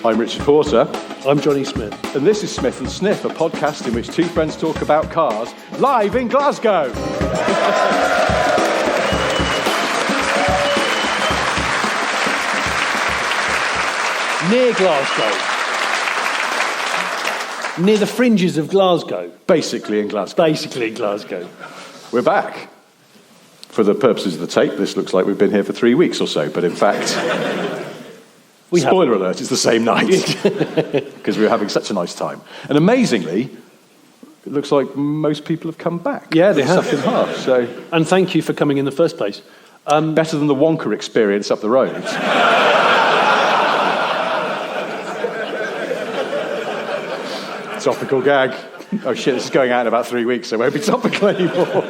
I'm Richard Porter. I'm Johnny Smith. And this is Smith and Sniff, a podcast in which two friends talk about cars, live in Glasgow. Near Glasgow. Near the fringes of Glasgow. Basically in Glasgow. We're back. For the purposes of the tape, this looks like we've been here for 3 weeks or so, but in fact, spoiler alert, it's the same night, because we were having such a nice time. And amazingly, it looks like most people have come back. Yeah, they have. Second half, so. And thank you for coming in the first place. Better than the Wonka experience up the road. Topical gag. Oh shit, this is going out in about 3 weeks, so it won't be topical anymore.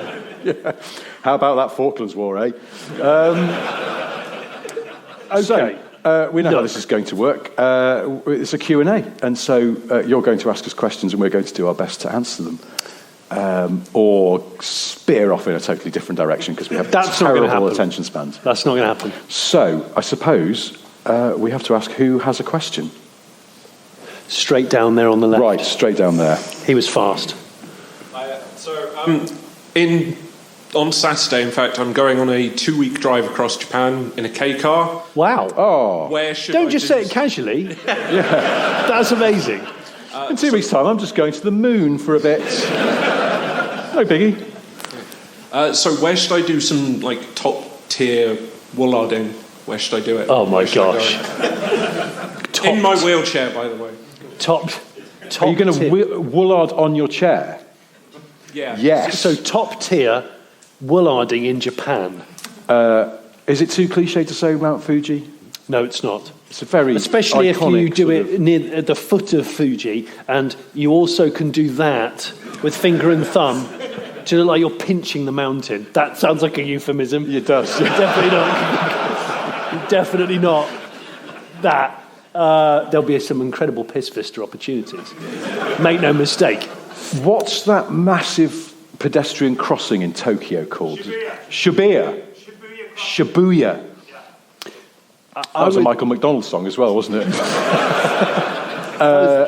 Yeah. How about that Falklands War, eh? Okay. So, we know how this is going to work. It's a Q&A, and so you're going to ask us questions and we're going to do our best to answer them. Or spear off in a totally different direction because we have terrible attention spans. That's not going to happen. So, I suppose we have to ask who has a question. Straight down there on the left. Right, straight down there. He was fast. On Saturday, in fact, I'm going on a 2-week drive across Japan in a K car. Wow. Oh. Where should Don't just say it casually. Yeah. That's amazing. In 2 weeks' time, I'm just going to the moon for a bit. No biggie. So where should I do some, top-tier Woolarding? Where should I do it? Oh, my gosh. In my wheelchair, by the way. Are you going to Woollard on your chair? Yeah. Yes. So top tier Woolarding in Japan. Is it too cliche to say Mount Fuji? No, it's not. It's a very especially if you do it near at the foot of Fuji, and you also can do that with finger and thumb to look like you're pinching the mountain. That sounds like a euphemism. It does. Definitely not. Definitely not that. There'll be some incredible piss vista opportunities. Make no mistake. What's that massive pedestrian crossing in Tokyo called? Shibuya. That was a Michael McDonald song as well, wasn't it? I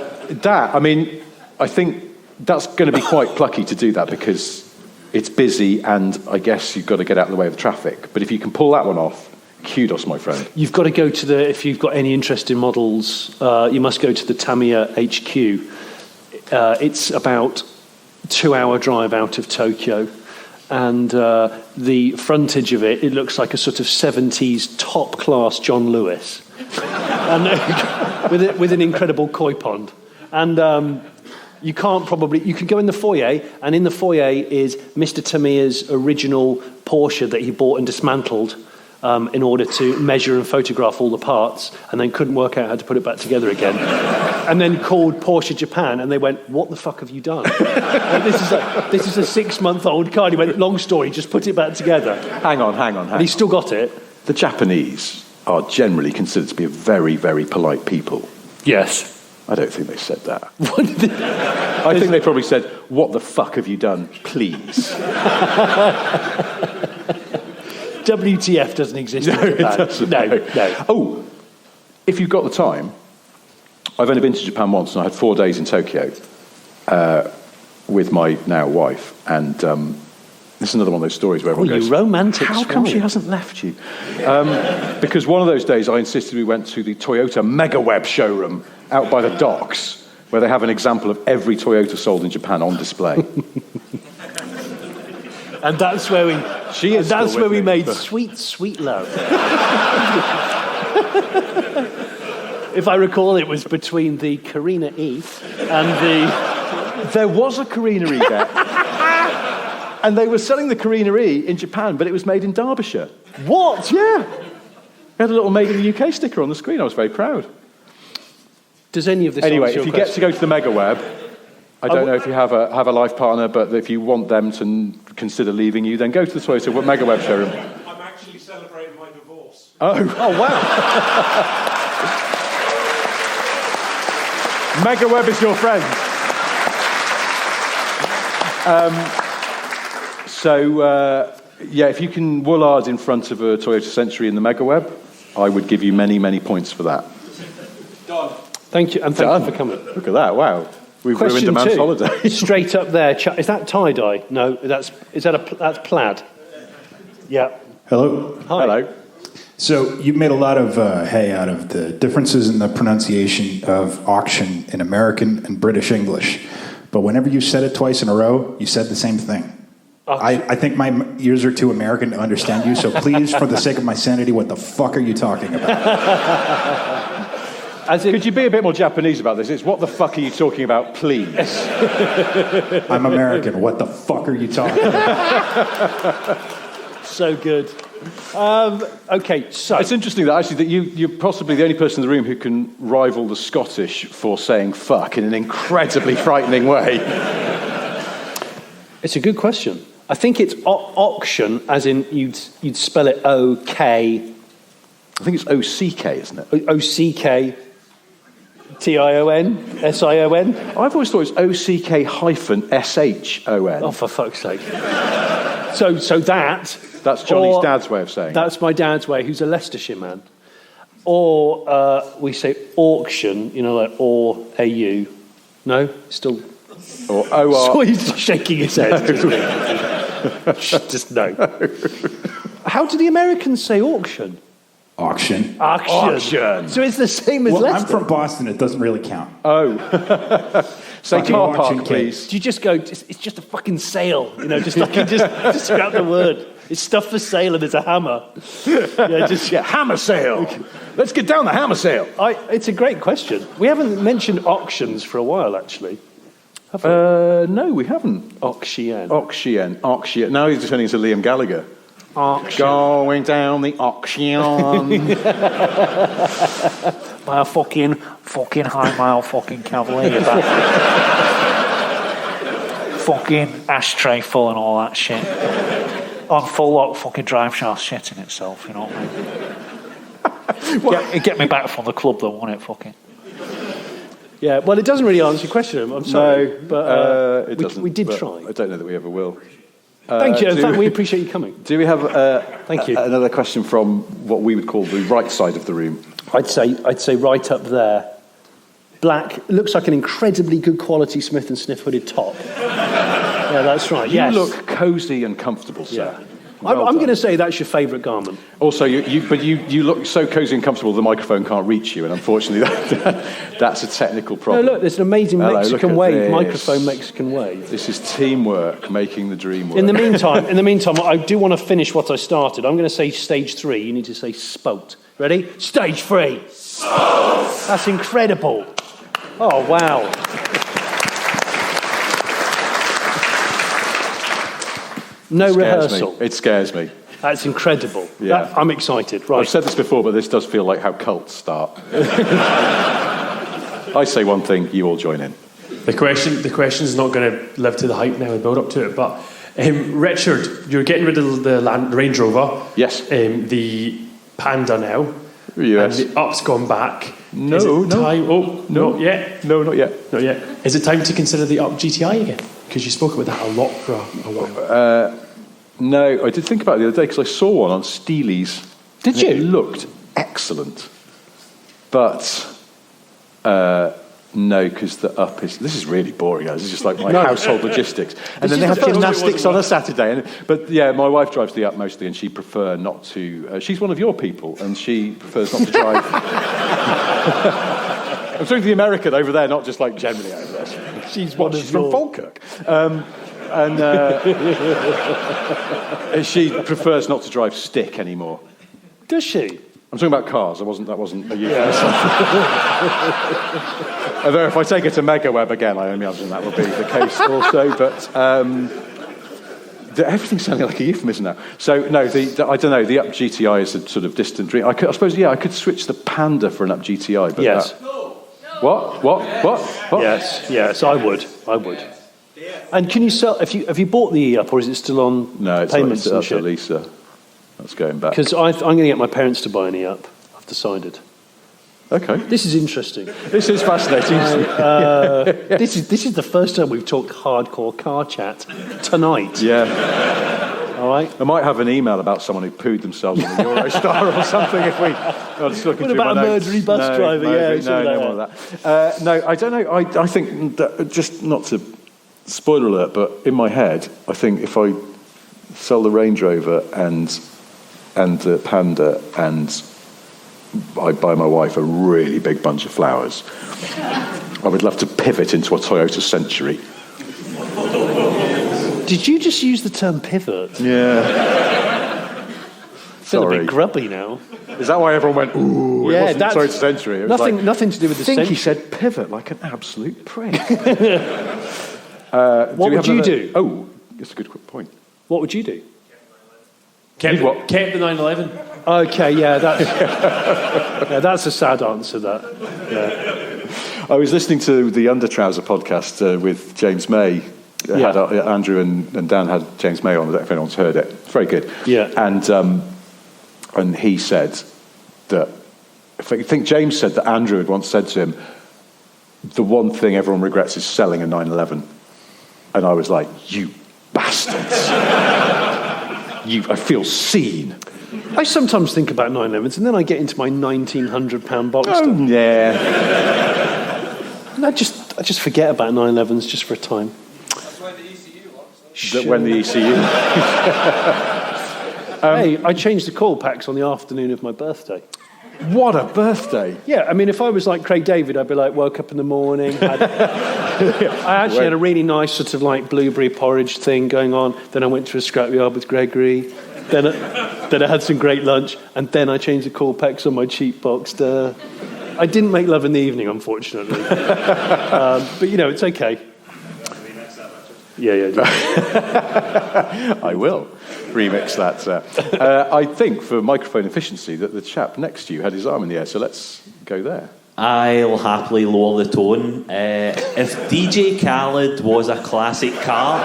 think that's going to be quite plucky to do that because it's busy and I guess you've got to get out of the way of the traffic. But if you can pull that one off, kudos, my friend. You've got to go to if you've got any interest in models, you must go to the Tamiya HQ. It's about 2-hour drive out of Tokyo, and the frontage of it looks like a sort of 70s top-class John Lewis, and with an incredible koi pond. And you can go in the foyer, and in the foyer is Mr. Tamiya's original Porsche that he bought and dismantled in order to measure and photograph all the parts, and then couldn't work out how to put it back together again. And then called Porsche Japan, and they went, "What the fuck have you done?" This is a 6-month-old car. And he went, "Long story, just put it back together." Hang on. And he's still got it. The Japanese are generally considered to be a very, very polite people. Yes. I don't think they said that. I think they probably said, "What the fuck have you done, please?" WTF doesn't exist. No, it doesn't. No. Oh, if you've got the time, I've only been to Japan once, and I had 4 days in Tokyo with my now wife, and this is another one of those stories where everyone goes, "You romantic how come she hasn't left you?" Because one of those days I insisted we went to the Toyota MegaWeb showroom out by the docks, where they have an example of every Toyota sold in Japan on display. And that's where we made sweet, sweet love. If I recall, it was between the Carina E and the... There was a Carina E there. And they were selling the Carina E in Japan, but it was made in Derbyshire. What? Yeah. It had a little Made in the UK sticker on the screen. I was very proud. Does any of this... Anyway, if you get to go to the MegaWeb, I don't know if you have a life partner, but if you want them to consider leaving you, then go to the Toyota MegaWeb showroom. I'm actually celebrating my divorce. Oh wow. MegaWeb is your friend. If you can Woollard in front of a Toyota Century in the MegaWeb, I would give you many, many points for that. Done. Thank you, and thank you for coming. Look at that! Wow, we've ruined a man's holiday. Straight up there. Is that tie-dye? No, that's plaid. Yeah. Hello. Hi. Hello. So you made a lot of hay out of the differences in the pronunciation of auction in American and British English. But whenever you said it twice in a row, you said the same thing. I think my ears are too American to understand you, so please, for the sake of my sanity, what the fuck are you talking about? Could you be a bit more Japanese about this? It's what the fuck are you talking about, please? I'm American. What the fuck are you talking about? So good. Okay, so... It's interesting that actually that you're possibly the only person in the room who can rival the Scottish for saying fuck in an incredibly frightening way. It's a good question. I think it's auction, as in you'd spell it O-K... I think it's O-C-K, isn't it? O-C-K-T-I-O-N? S-I-O-N? I've always thought it was O-C-K-hyphen-S-H-O-N. Oh, for fuck's sake. So that... That's Johnny's dad's way of saying it. That's my dad's way, who's a Leicestershire man. Or we say auction, like or A-U. No? Still... Or O-R... So he's shaking his head. Just no. How do the Americans say auction? Auction. Auction. So it's the same as Leicester. I'm from Boston. It doesn't really count. Oh. Say car park, please. Do you just go, it's just a fucking sale? Just like you just scrap the word. It's stuff for sale and there's a hammer. Hammer sale. Let's get down the hammer sale. It's a great question. We haven't mentioned auctions for a while, actually. Have we? No, we haven't. Auction. Now he's just turning into Liam Gallagher. Auction. Going down the auction. By a fucking high mile fucking cavalier. Fucking ashtray full and all that shit. On full lock fucking drive shaft shitting itself, you know what I mean? It'd get me back from the club though, wouldn't it, fucking? Yeah, well, it doesn't really answer your question. I'm sorry. No, but it doesn't. We did but try. I don't know that we ever will. Thank you. In fact, we appreciate you coming. Do we have Thank you. another question from what we would call the right side of the room? I'd say right up there. Black, looks like an incredibly good quality Smith & Sniff hooded top. Yeah, that's right. You look cosy and comfortable, sir. Yeah. I'm going to say that's your favourite garment. Also, you look so cosy and comfortable the microphone can't reach you, and unfortunately that's a technical problem. No, look, there's an amazing Mexican wave, microphone Mexican wave. This is teamwork making the dream work. In the meantime, I do want to finish what I started. I'm going to say stage 3. You need to say spout. Ready? Stage 3. Spout. That's incredible. Oh, wow. No rehearsal. It scares me. That's incredible. Yeah. I'm excited. Right. I've said this before, but this does feel like how cults start. I say one thing, you all join in. The question's not going to live to the hype now and build up to it, but Richard, you're getting rid of the Range Rover. Yes. The Panda now. Yes. And the Up's gone back. No. Not yet. No, not yet. Not yet. Is it time to consider the Up GTI again? Because you spoke about that a lot for a while. No, I did think about it the other day because I saw one on Steely's. Did you? It looked excellent. But no, because the Up is... This is really boring, guys. This is just like my household logistics. And then they have gymnastics on a Saturday. But yeah, my wife drives the Up mostly and she'd prefer not to... she's one of your people and she prefers not to drive... I'm talking to the American over there, not just like generally over there. She's from Falkirk. And she prefers not to drive stick anymore. Does she? I'm talking about cars. That wasn't a euphemism. Although if I take her to MegaWeb again, I imagine that will be the case also. But everything's sounding like a euphemism now. So no, I don't know. The Up GTI is a sort of distant dream. I suppose I could switch the Panda for an Up GTI. But yes. What? Yes, I would. And can you sell? Have you bought the Up, or is it still on payments and shit? It's Lisa. That's going back. Because I'm going to get my parents to buy an Up. I've decided. Okay. This is interesting. This is fascinating. This is the first time we've talked hardcore car chat tonight. Yeah. All right. I might have an email about someone who pooed themselves on the Eurostar or something if we... I'm just looking What through about my a notes. murdery bus driver? No more of that. No, I don't know. I think, that, just not to... Spoiler alert, but in my head, I think if I sell the Range Rover and the Panda and I buy my wife a really big bunch of flowers, I would love to pivot into a Toyota Century. Did you just use the term pivot? Yeah. Feel a bit grubby now. Is that why everyone went, ooh, Yeah, it wasn't Toyota Century? It was nothing to do with the I think century. he said pivot like an absolute prick. What would you do? Oh, that's a good point. What would you do? Kept You'd what? the 911. Okay, yeah, that's a sad answer, that. Yeah. I was listening to the Undertrouser podcast with James May. Andrew and Dan had James May on. I don't know if anyone's heard it. It's very good. Yeah. And he said that, I think James said that Andrew had once said to him, the one thing everyone regrets is selling a 911. And I was like, you bastards. I feel seen. I sometimes think about 911s, and then I get into my £1,900 Boxster. Oh, yeah. And I just forget about 911s just for a time. That's why the ECU locks. That when the ECU... Hey, I changed the call packs on the afternoon of my birthday. What a birthday. Yeah, I mean, if I was like Craig David, I'd be like, woke up in the morning. I actually had a really nice sort of like blueberry porridge thing going on. Then I went to a scrapyard with Gregory. Then I had some great lunch. And then I changed the call packs on my cheap Boxster. I didn't make love in the evening, unfortunately. But, it's okay. Yeah. I will remix that. I think for microphone efficiency that the chap next to you had his arm in the air, so let's go there. I'll happily lower the tone. If DJ Khalid was a classic car,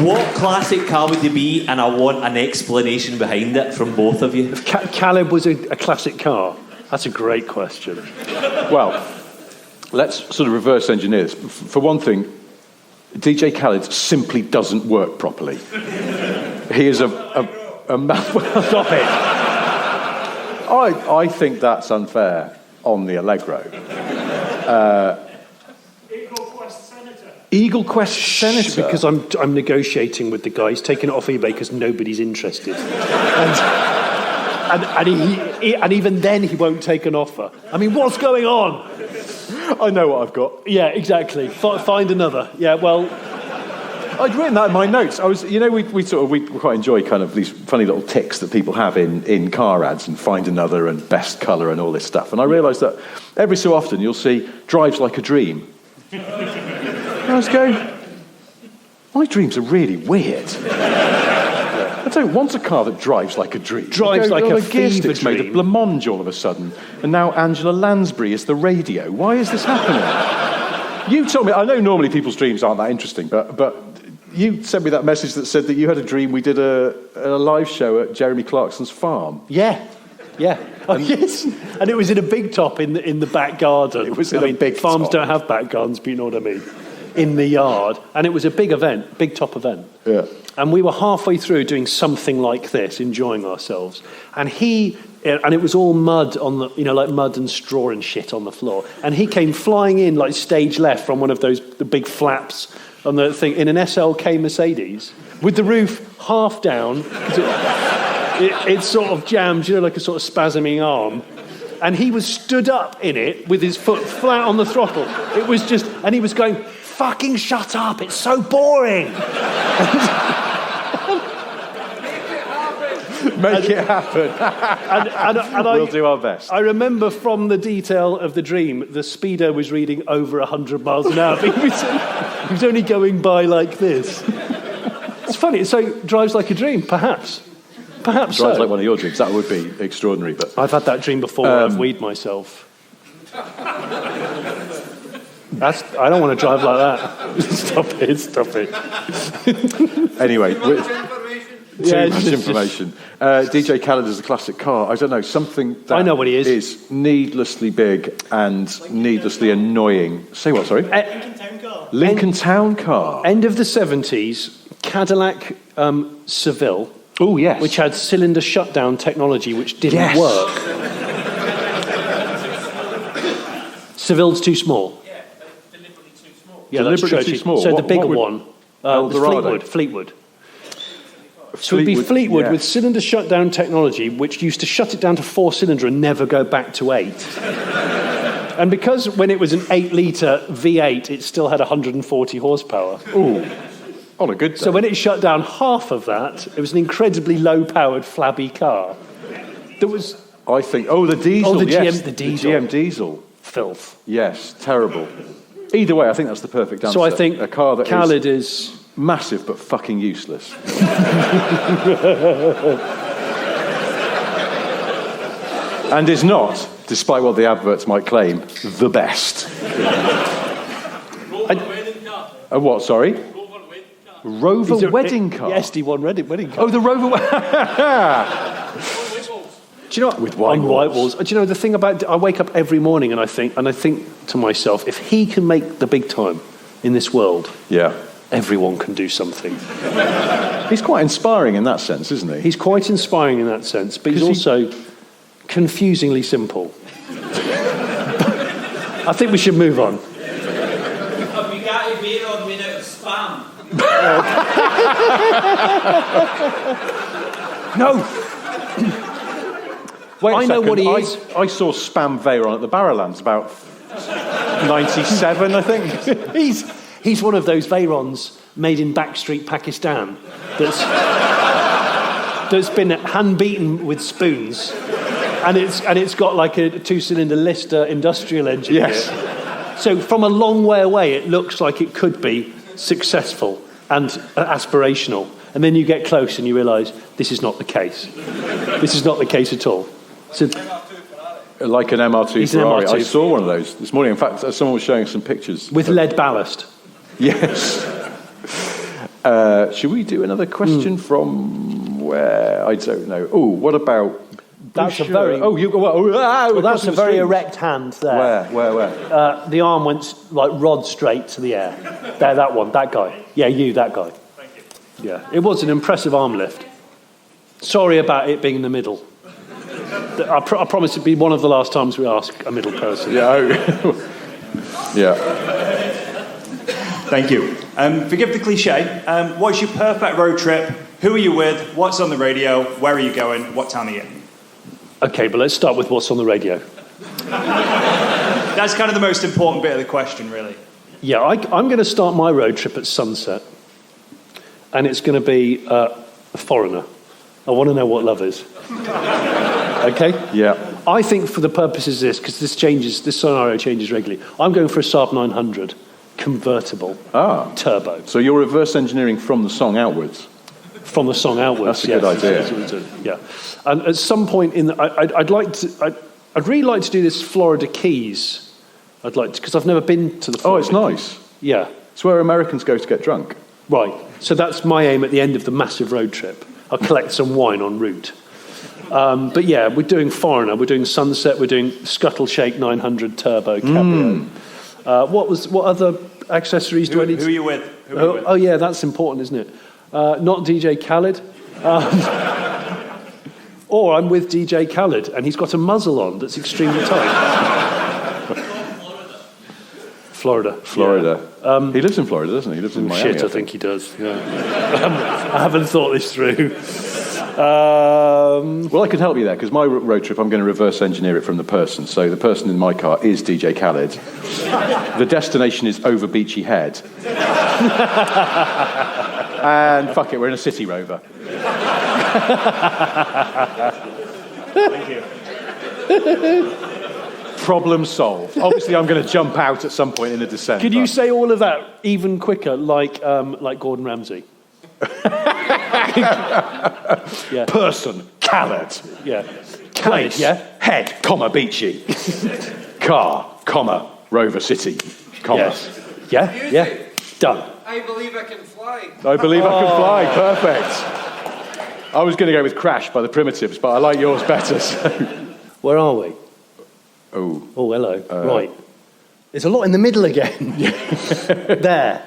what classic car would it be? And I want an explanation behind it from both of you. If Caleb was a classic car, that's a great question. Well, let's sort of reverse engineer this. For one thing, DJ Khalid simply doesn't work properly. He is a man. Stop it. I think that's unfair on the Allegro. Eagle Quest Senator. Because I'm negotiating with the guy. He's taking it off eBay because nobody's interested. And even then he won't take an offer. I mean, what's going on? I know what I've got. Yeah, exactly. Find another. Yeah, well... I'd written that in my notes. We quite enjoy kind of these funny little ticks that people have in car ads and find another and best colour and all this stuff. And I realised that every so often you'll see drives like a dream. And I was going, my dreams are really weird. I don't want a car that drives like a dream. Drives like a gear fever stick's made of dream. blancmange all of a sudden, and now Angela Lansbury is the radio. Why is this happening? You told me. I know normally people's dreams aren't that interesting, but you sent me that message that said that you had a dream. We did a live show at Jeremy Clarkson's farm. Yeah. Oh, yes. And it was in a big top in the back garden. It was in a big farms top. don't have back gardens, but you know what I mean. In the yard, and it was a big event, big top event. Yeah. And we were halfway through doing something like this, enjoying ourselves. And it was all mud on the, like mud and straw and shit on the floor. And he came flying in like stage left from one of the big flaps on the thing in an SLK Mercedes with the roof half down. It sort of jammed, like a sort of spasming arm. And he was stood up in it with his foot flat on the throttle. It was just, and he was going, fucking shut up, it's so boring. Make it happen. And we'll do our best. I remember from the detail of the dream, the speedo was reading over 100 miles an hour. He was only going by like this. It's funny. So drives like a dream, perhaps. Perhaps Drives so. like one of your dreams. That would be extraordinary. But I've had that dream before where I've weed myself. I don't want to drive like that. Stop it. anyway, Too much information. DJ Khalid is a classic car. I don't know, something that I know what he is. Is needlessly big and needlessly annoying. Say what, sorry? Lincoln Town Car. End of the 70s, Cadillac Seville. Oh, yes. Which had cylinder shutdown technology, which didn't work. Seville's too small. Yeah, deliberately too small. Yeah, that's Deliberately true. too small. So What- the bigger what would- one, the Eldorado? Fleetwood. So it'd be Fleetwood with cylinder shutdown technology, which used to shut it down to 4-cylinder and never go back to 8. And because when it was an 8-litre V8, it still had 140 horsepower. Ooh, on a good day. So when it shut down half of that, it was an incredibly low-powered, flabby car. There was... I think... Oh, the diesel, Oh, the yes. GM, the diesel. GM diesel. Filth. Yes, terrible. Either way, I think that's the perfect answer. So I think a car that Khalid is massive but fucking useless. And is not, despite what the adverts might claim, the best. A what, sorry? Rover wedding car? Yes, D1 wedding car. Oh, the Rover... Do you know what? With white on walls. white walls. Do you know the thing about? I wake up every morning and I think to myself, if he can make the big time in this world, Yeah. everyone can do something. He's quite inspiring in that sense, isn't he? He's quite inspiring in that sense, but he's also confusingly simple. I think we should move on. Have you got your Veyron made out of spam? No. Wait a I know second, what he is. I saw Spam Veyron at the Barrowlands about 97, I think. He's one of those Veyrons made in backstreet Pakistan that's been hand beaten with spoons, and it's got like a 2-cylinder Lister industrial engine. Yes. in it. So from a long way away, it looks like it could be successful and aspirational, and then you get close and you realise this is not the case. This is not the case at all. So, Like an MR2 He's an Ferrari. MR2. I saw one of those this morning. In fact, someone was showing some pictures. with lead ballast. Yes. Should we do another question from where? I don't know. Oh, what about... That's a Bush- very- Oh, you... Well, Well, that's a very erect. erect hand there. Where? The arm went like rod straight to the air. There, that one, that guy. Yeah, that guy. Thank you. Yeah, it was an impressive arm lift. Sorry about it being in the middle. I promise it'd be one of the last times we ask a middle person. Yeah. Oh. Yeah. Thank you. Forgive the cliche. What's your perfect road trip? Who are you with? What's on the radio? Where are you going? What town are you in? Okay, but let's start with what's on the radio. That's kind of the most important bit of the question, really. Yeah, I'm going to start my road trip at sunset, and it's going to be a foreigner. I want to know what love is. Okay? Yeah. I think for the purposes of this, because this scenario changes regularly, I'm going for a Saab 900 convertible turbo. So you're reverse engineering from the song outwards? From the song outwards. That's a good idea. Yeah. And at some point I'd really like to do this Florida Keys. I'd like to, because I've never been to the Florida It's nice. Yeah. It's where Americans go to get drunk. Right. So that's my aim at the end of the massive road trip. I'll collect some wine en route. But yeah, we're doing foreigner, we're doing sunset, we're doing Scuttle Shake 900 turbo cabrio. What other accessories do I need? Who are you with? Oh yeah, that's important, isn't it? Not DJ Khalid. Or I'm with DJ Khalid, and he's got a muzzle on that's extremely tight. Florida. Yeah. He lives in Florida, doesn't he? He lives in Miami. Shit, I think he does. Yeah. I haven't thought this through. Well, I could help you there, because my road trip, I'm going to reverse engineer it from the person. So the person in my car is DJ Khalid. The destination is over Beachy Head. And fuck it, we're in a city Rover. Thank you. Problem solved. Obviously, I'm going to jump out at some point in a descent. Could you say all of that even quicker, like Gordon Ramsay? Yeah. Person, Khalid. Yeah. Place, Yeah. head, comma, Beachy. Car, comma, Rover City, comma. Yes. Yeah. Done. I believe I can fly. I believe I can fly. Perfect. I was going to go with Crash by the Primitives, but I like yours better. So. Where are we? Oh, hello. Right. There's a lot in the middle again. There.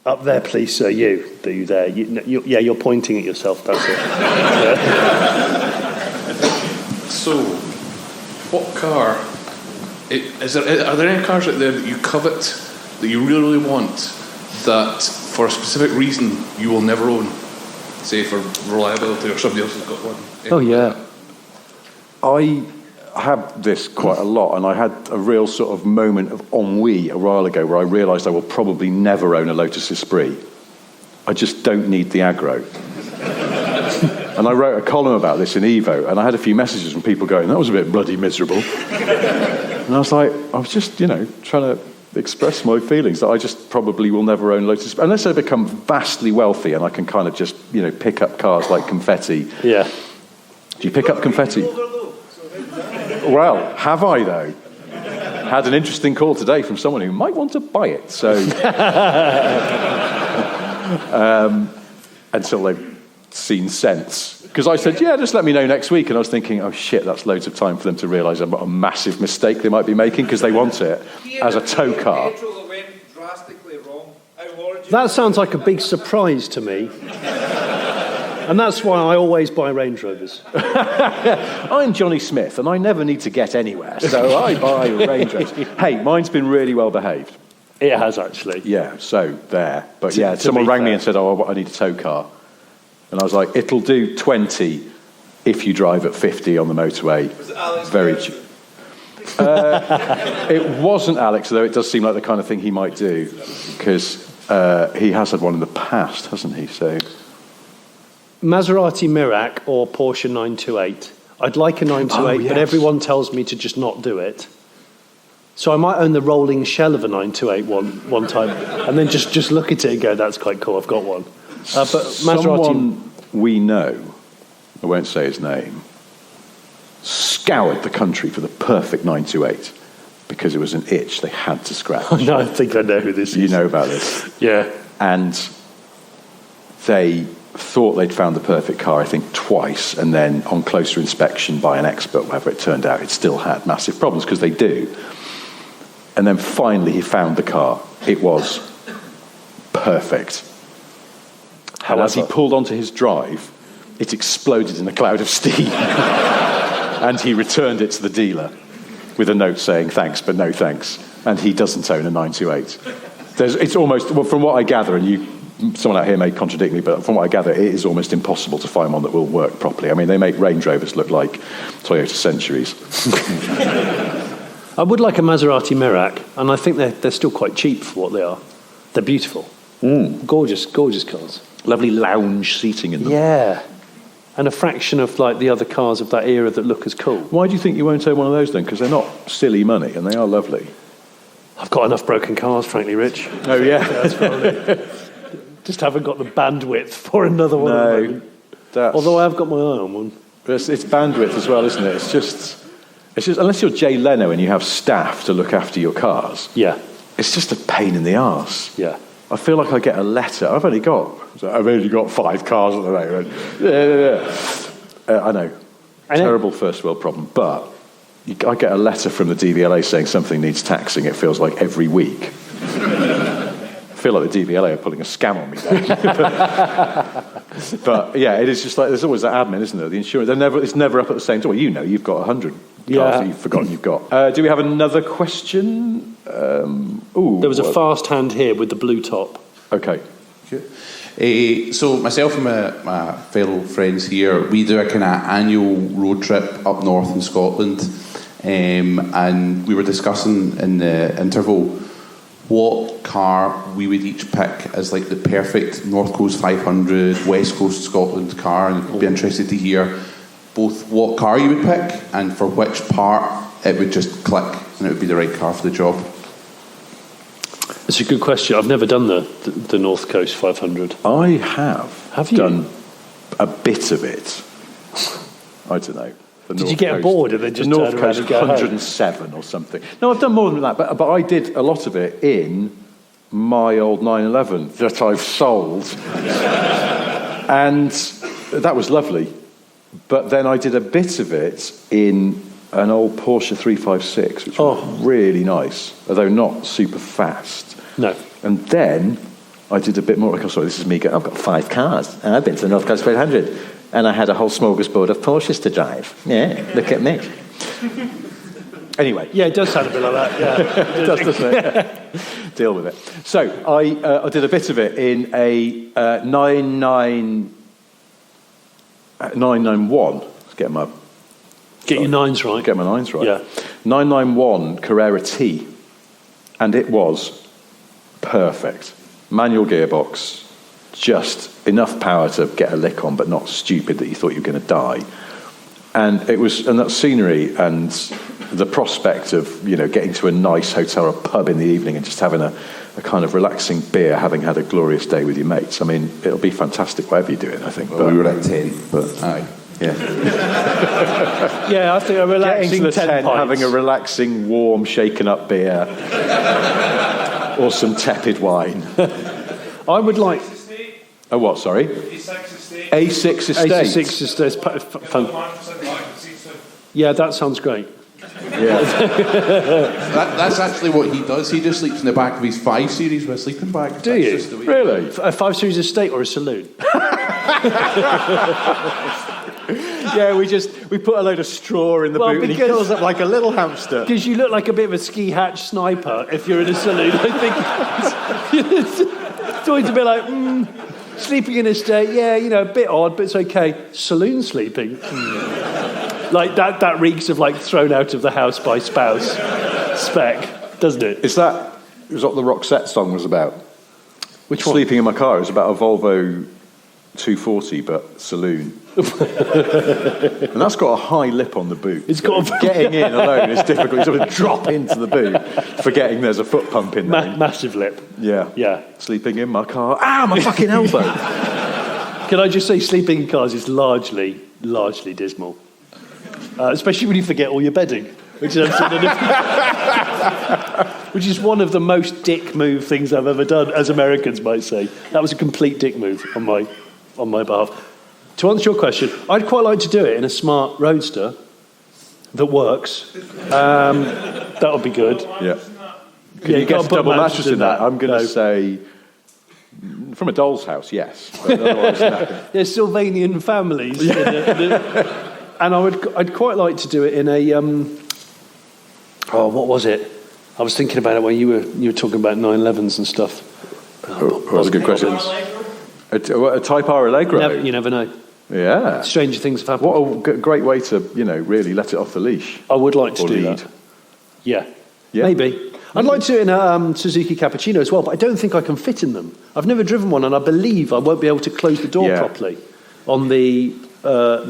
Up there, please, sir. You there. You're pointing at yourself. That's it. So, what car? Are there any cars out there that you covet, that you really, really want, that for a specific reason you will never own? Say for reliability, or somebody else has got one. Oh yeah. I have this quite a lot, and I had a real sort of moment of ennui a while ago where I realised I will probably never own a Lotus Esprit. I just don't need the aggro. And I wrote a column about this in Evo, and I had a few messages from people going, that was a bit bloody miserable. And I was like, I was just, trying to express my feelings that I just probably will never own Lotus Esprit, unless I become vastly wealthy and I can kind of just, pick up cars like confetti. Yeah. Do you pick up confetti? Well, have I, though? Had an interesting call today from someone who might want to buy it, so... until they've seen sense. Because I said, yeah, just let me know next week. And I was thinking, oh, shit, that's loads of time for them to realise what a massive mistake they might be making because they want it as a tow car. That sounds like a big surprise to me. And that's why I always buy Range Rovers. I'm Johnny Smith, and I never need to get anywhere, so I buy Range Rovers. Hey, mine's been really well behaved. It has, actually. Yeah, so there. But yeah, someone rang me and said, oh, I need a tow car. And I was like, it'll do 20 if you drive at 50 on the motorway. Was it Alex? Very cheap. It wasn't Alex, though it does seem like the kind of thing he might do, because he has had one in the past, hasn't he? So... Maserati Mirac or Porsche 928. I'd like a 928, but everyone tells me to just not do it. So I might own the rolling shell of a 928 one time, and then just look at it and go, that's quite cool, I've got one. But Maserati... Someone we know, I won't say his name, scoured the country for the perfect 928 because it was an itch they had to scratch. No, I think I know who this is. You know about this? Yeah. And they thought they'd found the perfect car, I think, twice, and then on closer inspection by an expert, whatever it turned out, it still had massive problems, because they do. And then finally he found the car. It was perfect. And as he pulled onto his drive, it exploded in a cloud of steam. And he returned it to the dealer with a note saying, thanks, but no thanks. And he doesn't own a 928. It's almost, well, from what I gather, and someone out here may contradict me, but from what I gather, it is almost impossible to find one that will work properly. I mean, they make Range Rovers look like Toyota Centuries. I would like a Maserati Mirac, and I think they're still quite cheap for what they are. They're beautiful. Gorgeous, gorgeous cars. Lovely lounge seating in them. Yeah. And a fraction of like the other cars of that era that look as cool. Why do you think you won't own one of those then? Because they're not silly money, and they are lovely. I've got enough broken cars, frankly, Rich. Oh, yeah? That's probably... Just haven't got the bandwidth for another one. No. Although I have got my eye on one. It's bandwidth as well, isn't it? It's just unless you're Jay Leno and you have staff to look after your cars. Yeah. It's just a pain in the arse. Yeah. I feel like I get a letter. I've only got 5 cars at the moment. I know. Terrible first world problem. But I get a letter from the DVLA saying something needs taxing. It feels like every week. I feel like the DVLA are pulling a scam on me there. But yeah, it is just like there's always that admin, isn't there? The insurance, it's never up at the same time. Well, you've got 100 cars that you've forgotten you've got. Do we have another question? There was a fast hand here with the blue top. Okay. So myself and my fellow friends here, we do a kind of annual road trip up north in Scotland, and we were discussing in the interval what car we would each pick as like the perfect North Coast 500, West Coast Scotland car, and I'd be interested to hear both what car you would pick and for which part it would just click and it would be the right car for the job. It's a good question. I've never done the North Coast 500. I have. Have you? Done a bit of it. I don't know. Did you get bored and then just the North turn around Coast and go 107 or something? No, I've done more than that, but I did a lot of it in my old 911 that I've sold. And that was lovely. But then I did a bit of it in an old Porsche 356, which was really nice, although not super fast. No. And then I did a bit more. Sorry, this is me going, I've got 5 cars, and I've been to the North Coast 500, and I had a whole smorgasbord of Porsches to drive. Yeah, look at me. Anyway. Yeah, it does sound a bit like that, yeah. It does, doesn't it? Deal with it. So I did a bit of it in a 991. Get your nines right. Get my nines right. Yeah. 991 Carrera T, and it was perfect. Manual gearbox, just enough power to get a lick on, but not stupid that you thought you were going to die. And that scenery and the prospect of getting to a nice hotel or pub in the evening and just having a kind of relaxing beer, having had a glorious day with your mates. I mean, it'll be fantastic wherever you do it, I think. Well, we were at 10, but aye. Yeah. Yeah, I think a relaxing getting to the 10 tent, pints. having a relaxing, warm, shaken up beer, or some tepid wine. I would like. Oh, what? Sorry. A6 A6 estate. Fun. Yeah, that sounds great. Yeah. That's actually what he does. He just sleeps in the back of his 5 Series with a sleeping bag. Do you? Really? A 5 Series estate or a saloon? Yeah, we put a load of straw in the boot and he curls up like a little hamster. Because you look like a bit of a ski hatch sniper if you're in a saloon. I think it's going to be like, sleeping in a estate, yeah, a bit odd, but it's okay. Saloon sleeping? Like that reeks of like thrown out of the house by spouse spec, doesn't it? Is that what the Roxette song was about? Which one? Sleeping in my car. It was about a Volvo 240, but saloon. And that's got a high lip on the boot. It's got getting in alone is difficult. You sort of drop into the boot, forgetting there's a foot pump in there. Massive lip. Yeah. Yeah. Sleeping in my car. My fucking elbow. Can I just say, sleeping in cars is largely dismal. Especially when you forget all your bedding, which is which is one of the most dick move things I've ever done, as Americans might say. That was a complete dick move on my behalf. To answer your question, I'd quite like to do it in a smart roadster that works. That would be good. Yeah. Can you get a double mattress in that? I'm going to say, from a doll's house, yes. But otherwise, no. There's Sylvanian families. And I'd quite like to do it in a what was it? I was thinking about it when you were talking about 911s and stuff. That's a good question. A Type R Allegro. You never know. Yeah. Stranger things have happened. What a great way to really let it off the leash. I would like to do lead. that. Yeah. Maybe. I'd like to do it in a Suzuki Cappuccino as well, but I don't think I can fit in them. I've never driven one, and I believe I won't be able to close the door properly on the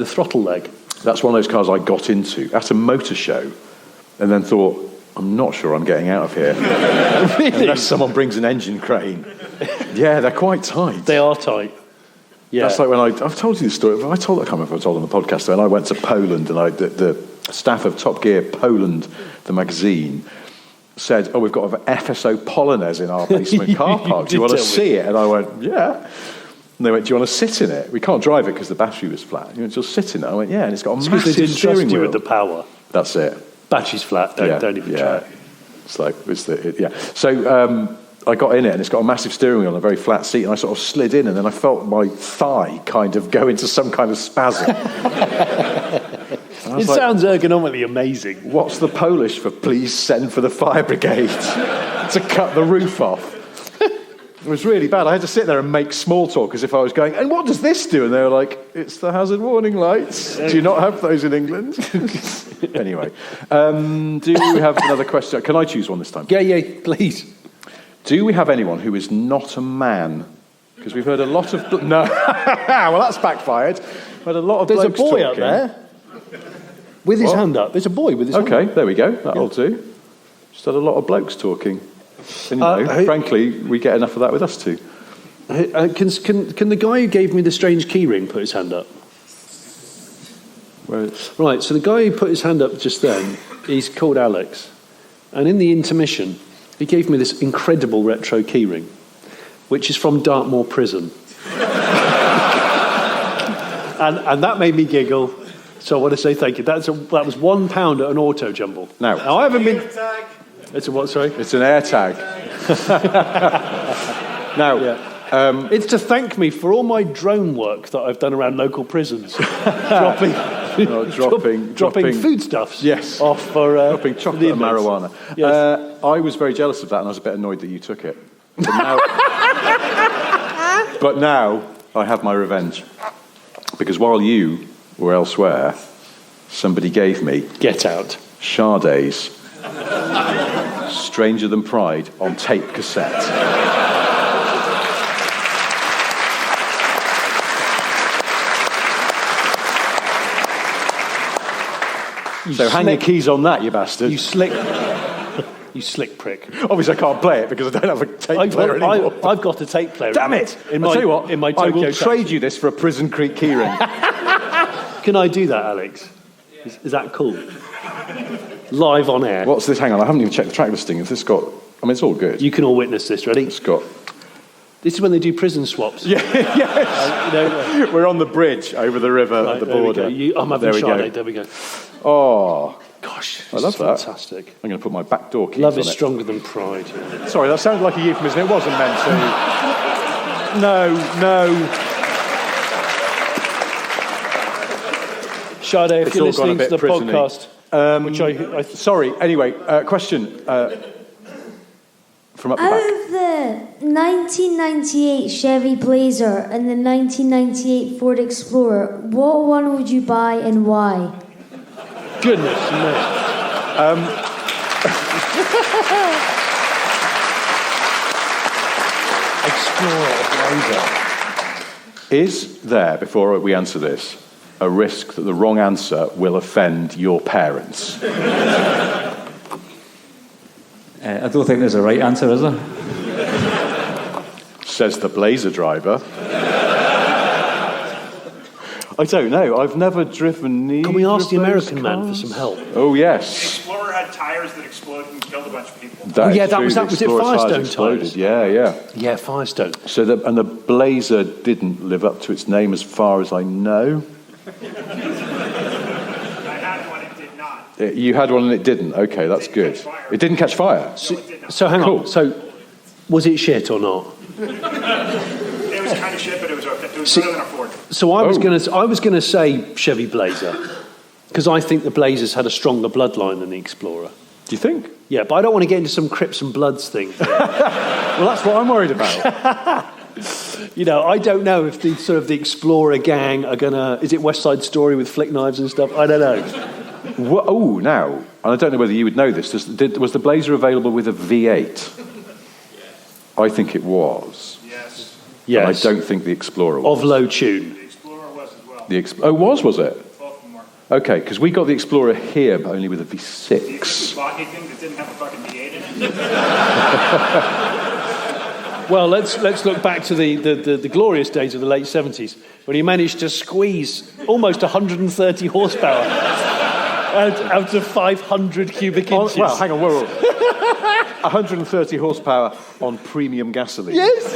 throttle leg. That's one of those cars I got into at a motor show and then thought, I'm not sure I'm getting out of here. Really? Unless someone brings an engine crane. Yeah, they're quite tight. They are tight. Yeah. That's like when I've told you this story. I can't remember if I told on the podcast, and I went to Poland, and the staff of Top Gear Poland, the magazine, said, we've got an FSO Polonaise in our basement car park. Do you want to see it? And I went, yeah. And they went, do you want to sit in it? We can't drive it because the battery was flat. You went, just sit in it. I went, yeah. And it's got a massive they didn't steering trust you wheel. with the power. That's it. Battery's flat. Don't even try it. It's like, So I got in it, and it's got a massive steering wheel and a very flat seat, and I sort of slid in, and then I felt my thigh kind of go into some kind of spasm. It sounds ergonomically amazing. What's the Polish for please send for the fire brigade to cut the roof off? It was really bad. I had to sit there and make small talk as if I was going, and what does this do? And they were like, it's the hazard warning lights. Do you not have those in England? Anyway, do you have another question? Can I choose one this time? Yeah, please. Do we have anyone who is not a man? Because we've heard a lot of... No. Well, that's backfired. We've heard a lot of There's a blokes boy talking. up there with his hand up. There's a boy with his hand up. Okay, there we go. That'll do. Just had a lot of blokes talking. And, frankly, we get enough of that with us too. Can the guy who gave me the strange key ring put his hand up? Right, so the guy who put his hand up just then, he's called Alex. And in the intermission, he gave me this incredible retro key ring, which is from Dartmoor Prison. and that made me giggle. So I want to say thank you. That was £1 at an auto jumble. Now I haven't been. It's a what? Sorry. It's an air tag. Now. Yeah. It's to thank me for all my drone work that I've done around local prisons, dropping foodstuffs. Yes, off for dropping chocolate and marijuana. Yes. I was very jealous of that, and I was a bit annoyed that you took it. But now I have my revenge, because while you were elsewhere, somebody gave me Get Out, Sade's Stranger Than Pride on tape cassette. So hang your keys on that, you bastard. You slick prick. Obviously, I can't play it because I don't have a tape player anymore. I've got a tape player. Damn it! I'll tell you what, I will trade you this for a Prison Creek keyring. Can I do that, Alex? Is that cool? Live on air. What's this? Hang on, I haven't even checked the track listing. Has this got... I mean, it's all good. You can all witness this. Ready? It's got... This is when they do prison swaps. Yeah, yes. We're on the bridge over the river at the border. I'm having Sade. There we go. Oh, gosh, I love that. Fantastic. I'm going to put my back door keys Love on is stronger than pride. Yeah. Sorry, that sounded like a euphemism. It wasn't meant to. No. Sade, if you're listening to the podcast, sorry. Anyway, question from up the back. Out of the 1998 Chevy Blazer and the 1998 Ford Explorer, what one would you buy and why? Goodness me. Explorer or Blazer. Is there, before we answer this, a risk that the wrong answer will offend your parents? I don't think there's a right answer, is there? Says the Blazer driver. I don't know. I've never driven neither. Can we ask the American cars? man for some help? Oh, yes. The Explorer had tires that exploded and killed a bunch of people. That was it Firestone tires? Yeah. Yeah, Firestone. So the Blazer didn't live up to its name as far as I know. I had one, it did not. You had one and it didn't. Okay, that's good. It didn't catch fire. So hang on. So was it shit or not? It was kind of shit, but it was okay. It was better than a Ford. So I was going to say Chevy Blazer because I think the Blazers had a stronger bloodline than the Explorer. Do you think? Yeah, but I don't want to get into some Crips and Bloods thing. Well, that's what I'm worried about. I don't know if the Explorer gang are gonna. Is it West Side Story with flick knives and stuff? I don't know. Now, and I don't know whether you would know this. Was the Blazer available with a V8? I think it was. Yes. I don't think the Explorer was. Of low tune. The Explorer was as well. Was it? Both of them were. Okay, because we got the Explorer here, but only with a V6. Do you think you bought anything that didn't have a fucking V8 in it? Well, let's look back to the glorious days of the late 70s when he managed to squeeze almost 130 horsepower out of 500 cubic inches. Well, hang on, whoa. 130 horsepower on premium gasoline. Yes.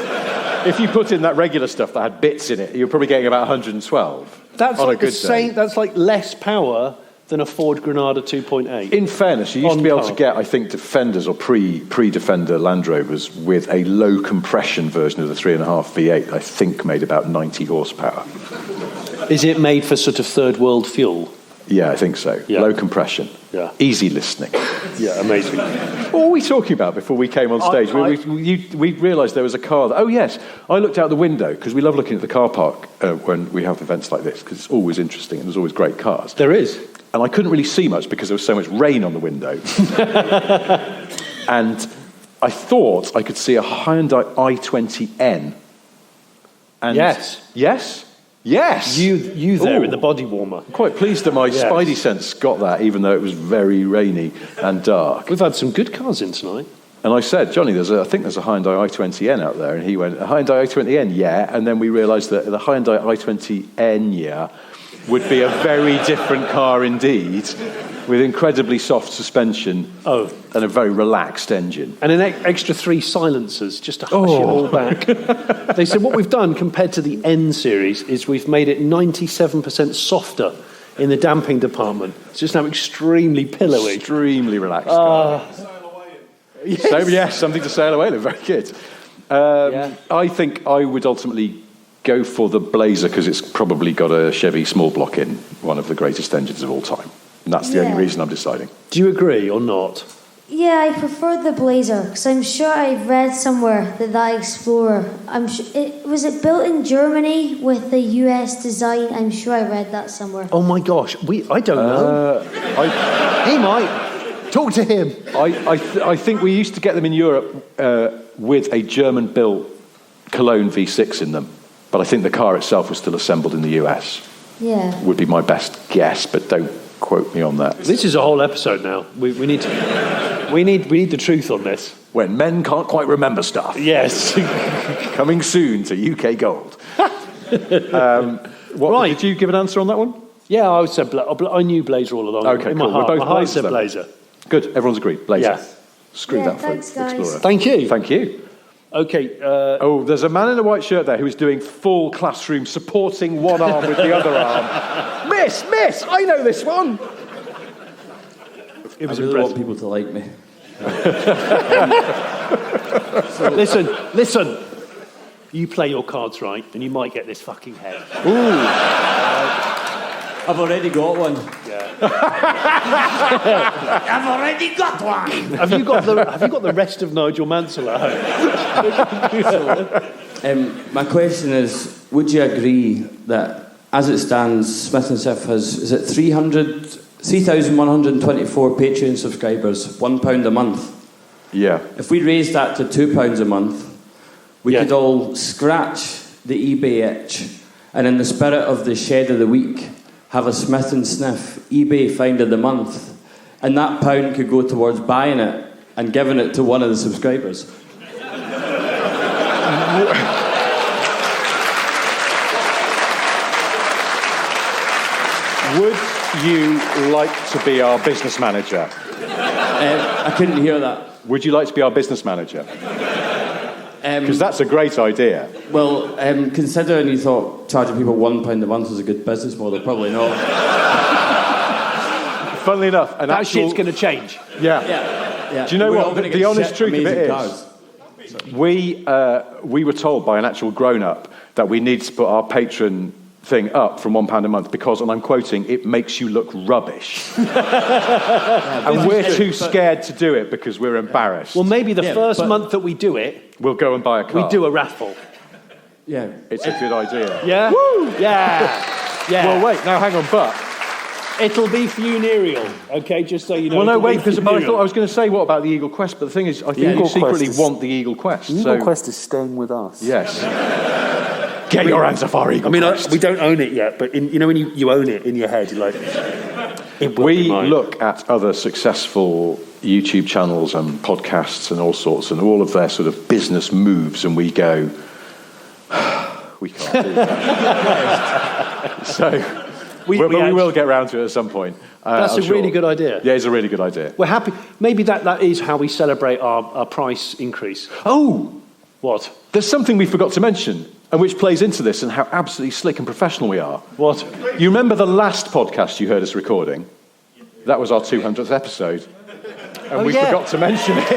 If you put in that regular stuff that had bits in it, you're probably getting about 112. That's on like a good the same. day. That's like less power than a Ford Granada 2.8. In fairness, you used to be able to get, I think, Defenders or pre-Defender Land Rovers with a low compression version of the 3.5 V8. I think made about 90 horsepower. Is it made for sort of third world fuel? Yeah, I think so. Yeah. Low compression. Yeah. Easy listening. Yeah, amazing. What were we talking about before we came on stage? We realised there was a car. Oh, yes. I looked out the window because we love looking at the car park when we have events like this because it's always interesting and there's always great cars. There is. And I couldn't really see much because there was so much rain on the window. And I thought I could see a Hyundai i20N. And yes. Yes? Yes! You there in the body warmer. I'm quite pleased that my spidey sense got that, even though it was very rainy and dark. We've had some good cars in tonight. And I said, Johnny, I think there's a Hyundai i20N out there. And he went, a Hyundai i20N, yeah. And then we realised that the Hyundai i20N, yeah, would be a very different car indeed. with incredibly soft suspension and a very relaxed engine. And an extra 3 silencers just to hush it all back. They said what we've done compared to the N series is we've made it 97% softer in the damping department. It's just now extremely pillowy. Extremely relaxed. Yes. Something to sail away in. Very good. I think I would ultimately go for the Blazer because it's probably got a Chevy small block in, one of the greatest engines of all time. And that's the only reason I'm deciding. Do you agree or not? Yeah, I prefer the Blazer because I'm sure I've read somewhere that Explorer, was it built in Germany with the US design? I'm sure I read that somewhere. Oh my gosh, I don't know. He might. Talk to him. I think we used to get them in Europe with a German-built Cologne V6 in them, but I think the car itself was still assembled in the US. Yeah. Would be my best guess, but don't quote me on that. This is a whole episode now. We need the truth on this. When men can't quite remember stuff. Yes. Coming soon to UK Gold. Right. Did you give an answer on that one? Yeah, I would say I knew Blazer all along. Okay, in cool. My heart, We're both my heart Blazers said then. Blazer. Good. Everyone's agreed. Blazer. Yeah. Screw that for thanks, guys. Explorer. Thank you. Thank you. Okay. There's a man in a white shirt there who is doing full classroom, supporting one arm with the other arm. Miss, I know this one. I really want people to like me. Listen. You play your cards right, and you might get this fucking head. Ooh. I've already got one. Yeah. I've already got one. Have you got the rest of Nigel Mansell at home? My question is, would you agree that, as it stands, Smith & Sif has, is it 3,124 Patreon subscribers, £1 a month? Yeah. If we raised that to £2 a month, we could all scratch the eBay itch, and in the spirit of the Shed of the Week, have a Smith & Sniff eBay Find of the Month, and that pound could go towards buying it and giving it to one of the subscribers. Would you like to be our business manager? I couldn't hear that. Would you like to be our business manager? Because that's a great idea. Well, considering you thought charging people £1 a month was a good business model, probably not. Funnily enough, that shit's going to change. Yeah. Do you know what? The honest truth of it is, we were told by an actual grown-up that we need to put our patron thing up from £1 a month because, and I'm quoting, it makes you look rubbish. And we're too scared to do it because we're embarrassed. Well, maybe the first month that we do it, we'll go and buy a car. We do a raffle. Yeah. It's a good idea. Yeah? Woo! Yeah. Well, wait, now hang on, but... It'll be funereal, okay, just so you know. Well, no, wait, because I thought I was going to say what about the Eagle Quest, but the thing is, I think you secretly want the Eagle Quest. The Eagle Quest is staying with us. Yes. Get your hands off our Eagle Quest. We don't own it yet, but when you own it in your head, you're like... We look at other successful YouTube channels and podcasts and all sorts, and all of their sort of business moves, and we go, we can't do that. So... We will get round to it at some point. That's a really good idea. Yeah, it's a really good idea. We're happy. Maybe that is how we celebrate our price increase. Oh! What? There's something we forgot to mention, and which plays into this and how absolutely slick and professional we are. What? You remember the last podcast you heard us recording? That was our 200th episode. And we forgot to mention it.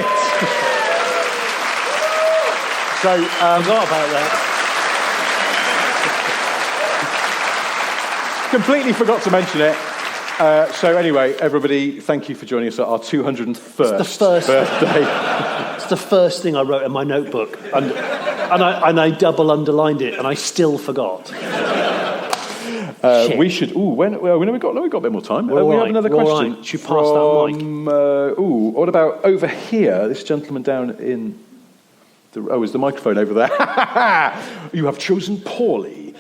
So, I forgot about that. Completely forgot to mention it. So anyway, everybody, thank you for joining us at our 201st birthday. It's the first thing I wrote in my notebook, and I double underlined it, and I still forgot. We should. When have we got a bit more time? We have another question. Right. Should you pass that mic? What about over here? This gentleman down in. Is the microphone over there? You have chosen poorly.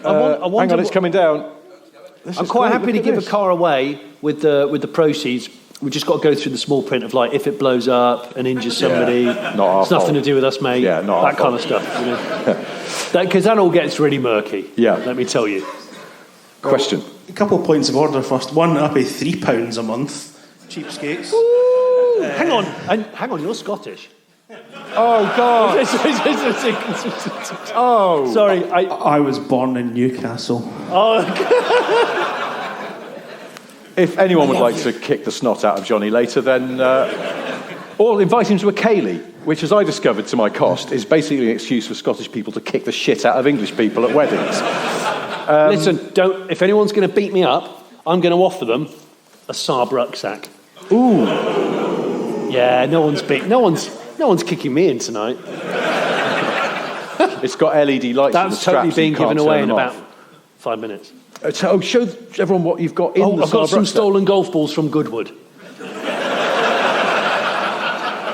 Hang on, it's coming down. I'm quite happy to give a car away with the proceeds. We just got to go through the small print of like if it blows up and injures somebody. It's nothing to do with us, mate. Yeah, not that kind of stuff. Because that all gets really murky. Yeah, let me tell you. Question. A couple of points of order first. One, I pay £3 a month. Cheapskates. Hang on, you're Scottish. Oh, God. Oh. Sorry. I was born in Newcastle. Oh. If anyone would like to kick the snot out of Johnny later, then... or invite him to a ceilidh, which, as I discovered to my cost, is basically an excuse for Scottish people to kick the shit out of English people at weddings. Listen, if anyone's going to beat me up, I'm going to offer them a Saab rucksack. Ooh. Yeah, no one's kicking me in tonight. It's got LED lights. That's totally being given away in about 5 minutes. Show everyone what you've got in the Saab I've got some rucksack. stolen golf balls from Goodwood.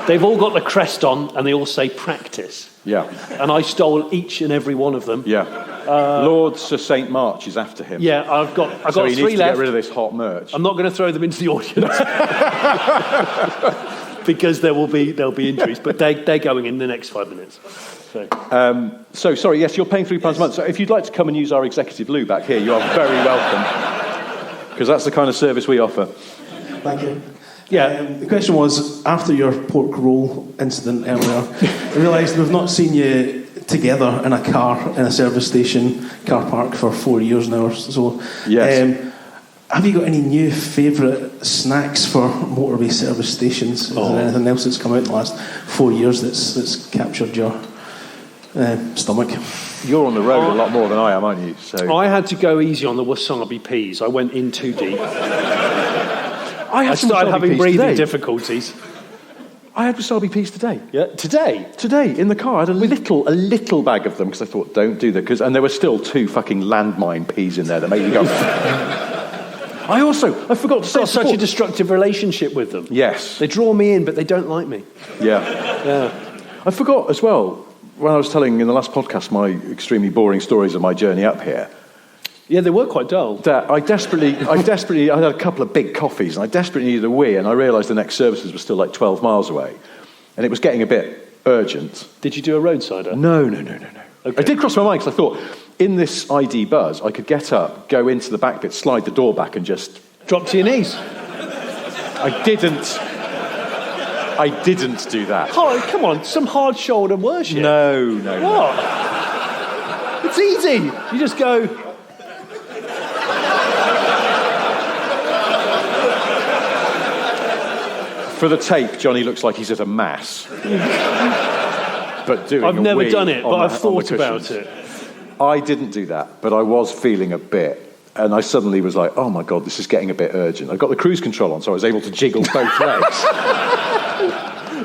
They've all got the crest on, and they all say practice. Yeah. And I stole each and every one of them. Yeah. Lord Sir St. March is after him. Yeah, I've got so he 3 needs to left. get rid of this hot merch. I'm not going to throw them into the audience because there'll be injuries, but they're going in the next 5 minutes. So sorry, yes, you're paying £3 a month. So if you'd like to come and use our executive loo back here, you are very welcome, because that's the kind of service we offer. Thank you. Yeah, the question was, after your pork roll incident earlier, I realised we've not seen you together in a car in a service station car park for 4 years now or so. Yes. Have you got any new favourite snacks for motorway service stations? Is there anything else that's come out in the last 4 years that's captured your stomach? You're on the road a lot more than I am, aren't you? So I had to go easy on the wasabi peas. I went in too deep. I started having breathing difficulties. I had wasabi peas today. Yeah, today in the car. I had a little bag of them because I thought, don't do that. And there were still 2 fucking landmine peas in there that made me go. I forgot to say. I've got such a destructive relationship with them. Yes, they draw me in, but they don't like me. Yeah. I forgot as well when I was telling in the last podcast my extremely boring stories of my journey up here. Yeah, they were quite dull. That I had a couple of big coffees, and I desperately needed a wee, and I realised the next services were still like 12 miles away, and it was getting a bit urgent. Did you do a roadsider? No. Okay. I did cross my mind because I thought, in this ID buzz, I could get up, go into the back bit, slide the door back, and just drop to your knees. I didn't do that. Oh, come on, some hard shoulder worship. No. What? It's easy. You just go. For the tape, Johnny looks like he's at a mass. But doing I've never done it, but I've thought about it. I didn't do that, but I was feeling a bit, and I suddenly was like, oh my God, this is getting a bit urgent. I got the cruise control on, so I was able to jiggle both legs.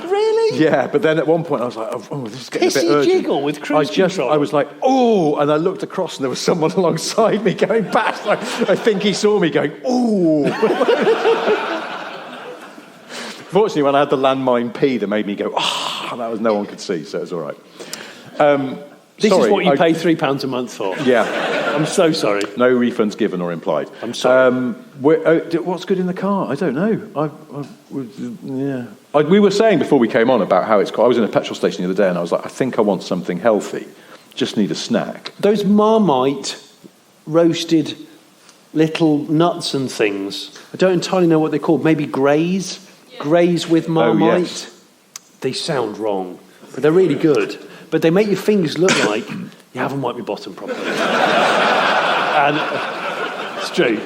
Really? Yeah, but then at one point I was like, oh, this is getting a bit urgent. Jiggle with cruise control? I was like, oh, and I looked across and there was someone alongside me going past. Like, I think he saw me going, oh. Fortunately, when I had the landmine pee, that made me go, that was no one could see, so it was all right. This is what you pay £3 a month for. Yeah. I'm so sorry. No refunds given or implied. I'm sorry. What's good in the car? I don't know. We were saying before we came on about how it's... I was in a petrol station the other day and I was like, I think I want something healthy. Just need a snack. Those Marmite roasted little nuts and things. I don't entirely know what they're called. Maybe Grays? Grays with Marmite? Oh, yes. They sound wrong, but they're really good. But they make your fingers look like you haven't wiped your bottom properly. And it's true.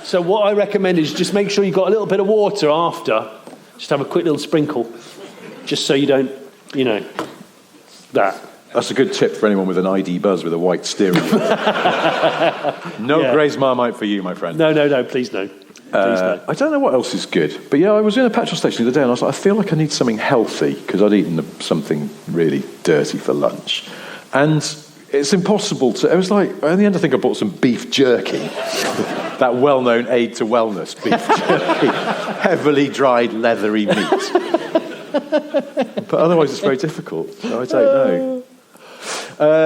So what I recommend is just make sure you've got a little bit of water after. Just have a quick little sprinkle. Just so you don't, that. That's a good tip for anyone with an ID buzz with a white steering wheel. No Grays Marmite for you, my friend. No, please no. I don't know what else is good, but I was in a petrol station the other day and I was like, I feel like I need something healthy because I'd eaten something really dirty for lunch. And it's impossible to... It was like, in the end I think I bought some beef jerky. That well-known aid to wellness beef jerky. Heavily dried, leathery meat. But otherwise it's very difficult, so I don't know.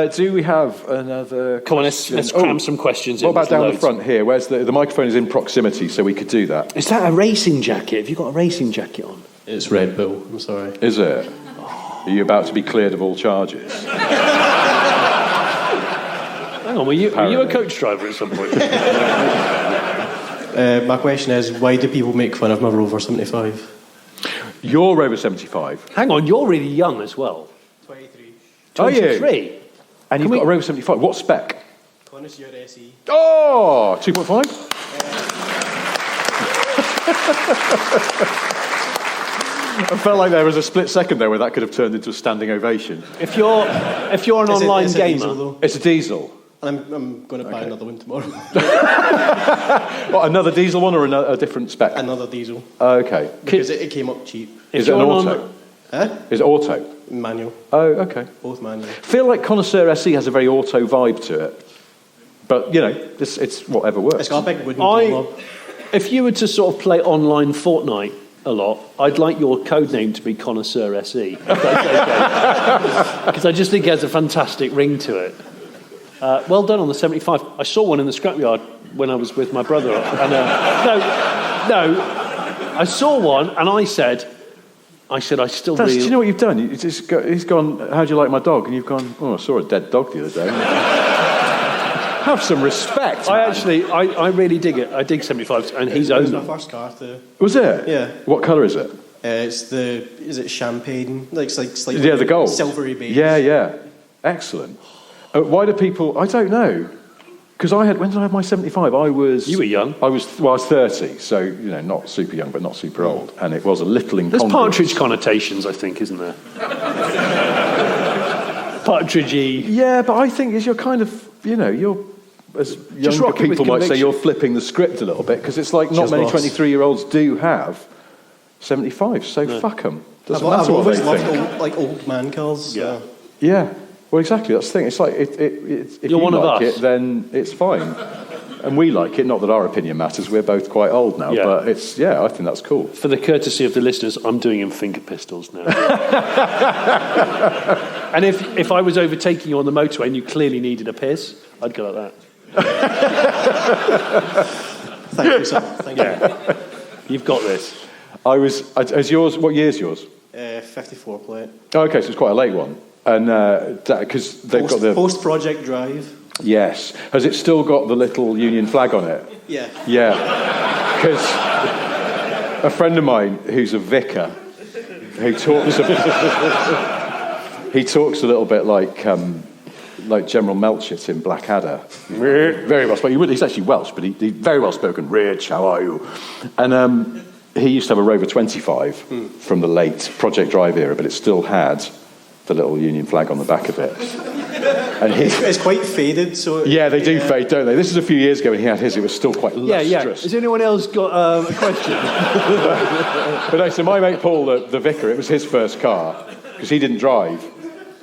Do we have another... Come on, let's cram some questions in. What about down the front here? Where's the microphone is in proximity, so we could do that. Is that a racing jacket? Have you got a racing jacket on? It's Red Bull, I'm sorry. Is it? Are you about to be cleared of all charges? Hang on, were you a coach driver at some point? My question is, why do people make fun of my Rover 75? Your Rover 75. Hang on, you're really young as well. 23. 23? And you've got a Rover 75. What spec? Connoisseur SE. Oh, 2.5? I felt like there was a split second there where that could have turned into a standing ovation. If you're an online gamer, it's a diesel. And I'm going to buy another one tomorrow. What, another diesel one or a different spec? Another diesel. Okay. Because it came up cheap. Is it an auto? Is it auto? Manual. Oh, okay. Both manual. Feel like Connoisseur SE has a very auto vibe to it. But, you know, it's whatever works. It's got a big wooden door. If you were to sort of play online Fortnite a lot, I'd like your code name to be Connoisseur SE. Because I just think it has a fantastic ring to it. Well done on the 75. I saw one in the scrapyard when I was with my brother. And, I saw one and I said, I still Do really... you know what you've done? He's gone, how do you like my dog? And you've gone, oh, I saw a dead dog the other day. Have some respect, man. I really dig it. I dig 75s, and he's owned It was them. my first car too. Was it? Yeah. What colour is it? Is it champagne? Like slightly Yeah, the gold. silvery beige. Yeah. Excellent. Why do people... I don't know. Because when did I have my 75? You were young. I was 30, so, you know, not super young, but not super old. And it was a little incongruous. There's partridge connotations, I think, isn't there? Partridgey. Yeah, but I think you're kind of, you know, you're... As younger people might say, you're flipping the script a little bit, because it's like not many 23-year-olds do have 75, so fuck them. I've always loved old man cars. Yeah. Yeah. Well, exactly. That's the thing. It's like if you're you one like of us, it, then it's fine, and we like it. Not that our opinion matters. We're both quite old now, but I think that's cool. For the courtesy of the listeners, I'm doing him finger pistols now. And if I was overtaking you on the motorway and you clearly needed a piss, I'd go like that. Thank you, sir. Thank you. You've got this. As yours, what year's yours? 54 plate. Oh, okay, so it's quite a late one. And because they've got the post-project drive. Yes. Has it still got the little Union flag on it? Yeah. Yeah. Because a friend of mine who's a vicar, who talks he talks a little bit like General Melchett in Blackadder. Very well spoken. He's actually Welsh, but he's very well spoken. Rich, how are you? And he used to have a Rover 25 from the late Project Drive era, but it still had the little Union flag on the back of it. And it's quite faded, so... Yeah, they do fade, don't they? This is a few years ago when he had his. It was still quite lustrous. Yeah. Has anyone else got a question? But no, so my mate Paul, the vicar, it was his first car, because he didn't drive.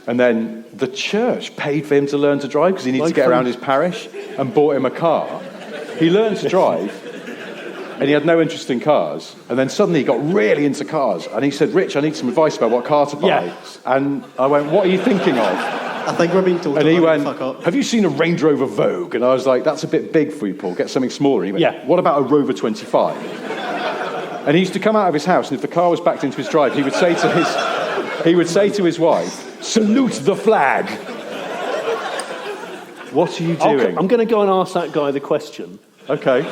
And then the church paid for him to learn to drive, because he needed to get around his parish, and bought him a car. He learned to drive, and he had no interest in cars. And then suddenly he got really into cars. And he said, Rich, I need some advice about what car to buy. Yeah. And I went, what are you thinking of? I think we're being told. And he went, have you seen a Range Rover Vogue? And I was like, that's a bit big for you, Paul. Get something smaller. And he went, what about a Rover 25? And he used to come out of his house, and if the car was backed into his drive, he would say to his wife, salute the flag. What are you doing? I'm going to go and ask that guy the question. Okay.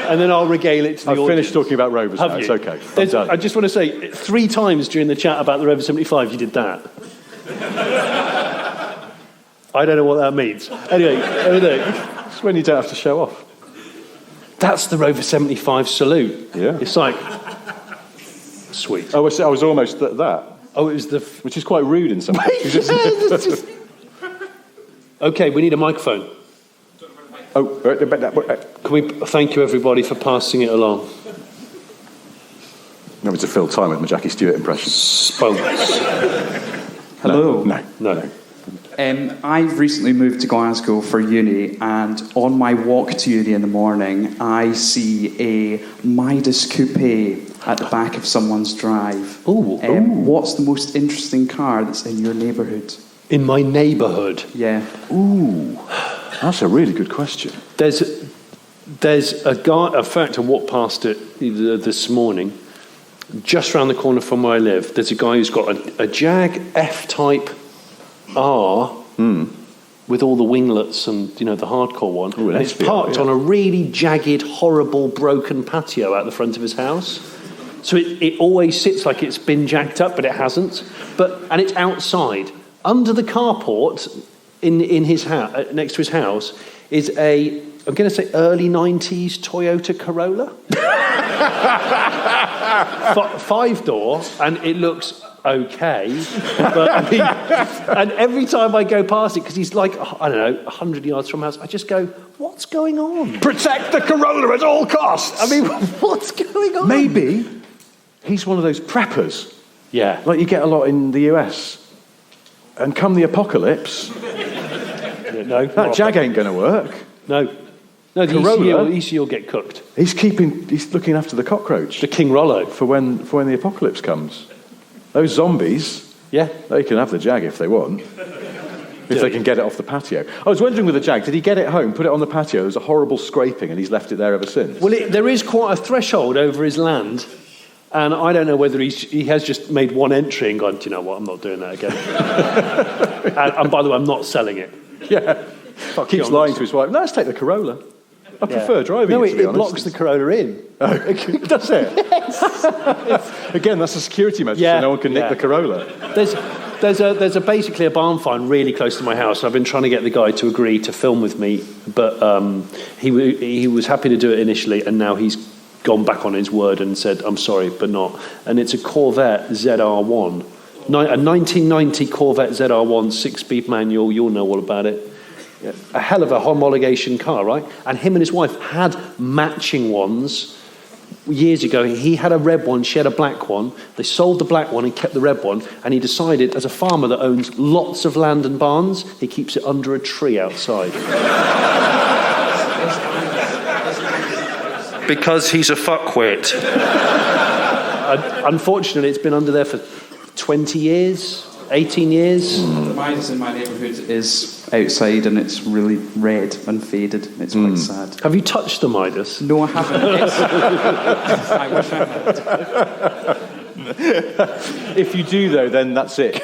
And then I'll regale it to the audience. I've finished talking about Rovers now. It's okay. I'm done. I just want to say, 3 times during the chat about the Rover 75, you did that. I don't know what that means. Anyway, it's when you don't have to show off. That's the Rover 75 salute. Yeah. It's like, sweet. I was almost at that. Oh, it was which is quite rude in some cases. Okay, we need a microphone. Can we thank you, everybody, for passing it along? No, to fill time with my Jackie Stewart impression. Spokes. Hello. No. I've recently moved to Glasgow for uni, and on my walk to uni in the morning, I see a Midas coupe at the back of someone's drive. What's the most interesting car that's in your neighbourhood? In my neighbourhood? Yeah. Ooh, that's a really good question. There's a guy. In fact, I walked past it this morning. Just round the corner from where I live, there's a guy who's got a Jag F-Type R with all the winglets and, the hardcore one. Ooh, and it's parked on a really jagged, horrible, broken patio out the front of his house. So it always sits like it's been jacked up, but it hasn't. And it's outside. Under the carport in his house, next to his house, is I'm going to say early 90s Toyota Corolla. 5-door, and it looks okay. But and every time I go past it, because he's like, 100 yards from the house, I just go, what's going on? Protect the Corolla at all costs! I mean, what's going on? Maybe he's one of those preppers. Yeah. Like you get a lot in the US. And come the apocalypse, that Jag ain't going to work. No, the ECU will get cooked. He's looking after the cockroach. The King Rollo. For when the apocalypse comes. Those zombies, they can have the Jag if they want. If they can get it off the patio. I was wondering with the Jag, did he get it home, put it on the patio, there was a horrible scraping, and he's left it there ever since? Well, there is quite a threshold over his land, and I don't know whether he has just made one entry and gone, do you know what, I'm not doing that again. and by the way, I'm not selling it. Yeah. Keeps lying to his wife, no, let's take the Corolla. I prefer driving it, to be honest. Blocks the Corolla in. Oh, does it? Yes. Again, that's a security measure, so no one can nick the Corolla. There's basically a barn find really close to my house. I've been trying to get the guy to agree to film with me, but he was happy to do it initially, and now he's gone back on his word and said, I'm sorry, but not. And it's a Corvette ZR1. A 1990 Corvette ZR1, 6-speed manual, you'll know all about it. A hell of a homologation car, right? And him and his wife had matching ones years ago. He had a red one, she had a black one. They sold the black one and kept the red one. And he decided, as a farmer that owns lots of land and barns, he keeps it under a tree outside. Because he's a fuckwit. Unfortunately, it's been under there for 20 years, 18 years. Mine's in my neighbourhood is outside and it's really red and faded. It's quite sad. Have you touched the Midas? No, I haven't. I wish I had. If you do, though, then that's it.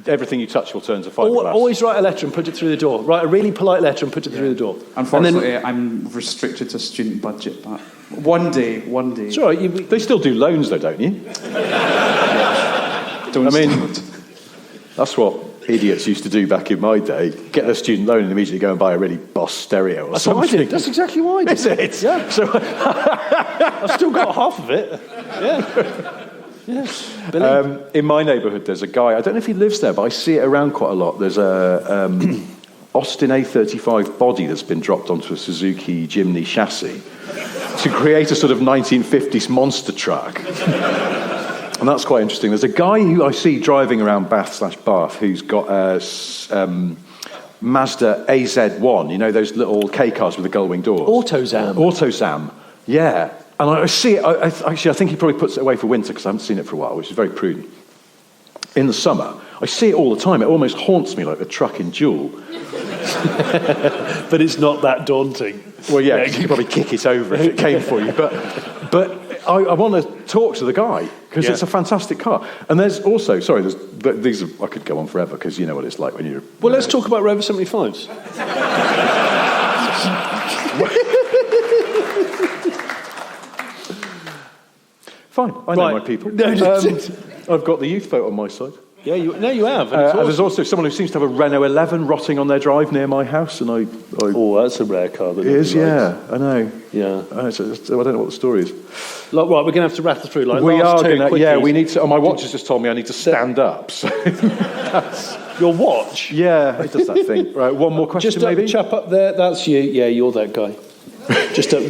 Everything you touch will turn to fiberglass. Always write a letter and put it through the door. Write a really polite letter and put it through the door. Unfortunately, I'm restricted to student budget, but one day. It's all right. They still do loans, though, don't you? That's what idiots used to do back in my day. Get their student loan and immediately go and buy a really boss stereo or something. That's what I did. That's exactly what I did. Is it? Yeah. So I've still got half of it. Yeah. Yes. In my neighbourhood, there's a guy, I don't know if he lives there, but I see it around quite a lot. There's a Austin A35 body that's been dropped onto a Suzuki Jimny chassis to create a sort of 1950s monster truck. And that's quite interesting. There's a guy who I see driving around Bath/Bath who's got a Mazda AZ1, you know, those little K cars with the gull-wing doors. Autozam, yeah. And I see it, I think he probably puts it away for winter because I haven't seen it for a while, which is very prudent. In the summer, I see it all the time. It almost haunts me like the truck in Jewel. But it's not that daunting. Well, yeah, you could probably kick it over if it came for you. But I want to talk to the guy because it's a fantastic car. And there's also, I could go on forever because you know what it's like when you're... Well, let's talk about Rover 75s. Fine, I know my people. I've got the youth vote on my side. Yeah, you have. And there's also someone who seems to have a Renault 11 rotting on their drive near my house, and I that's a rare car. That it is, yeah, I know. Yeah, I don't know what the story is. Right, we're going to have to rattle through. We are going to. Yeah, we need to. Oh, my watch has just told me I need to stand up. So your watch? Yeah, it does that thing. Right, one more question, just maybe. Chap up there. That's you. Yeah, you're that guy. just up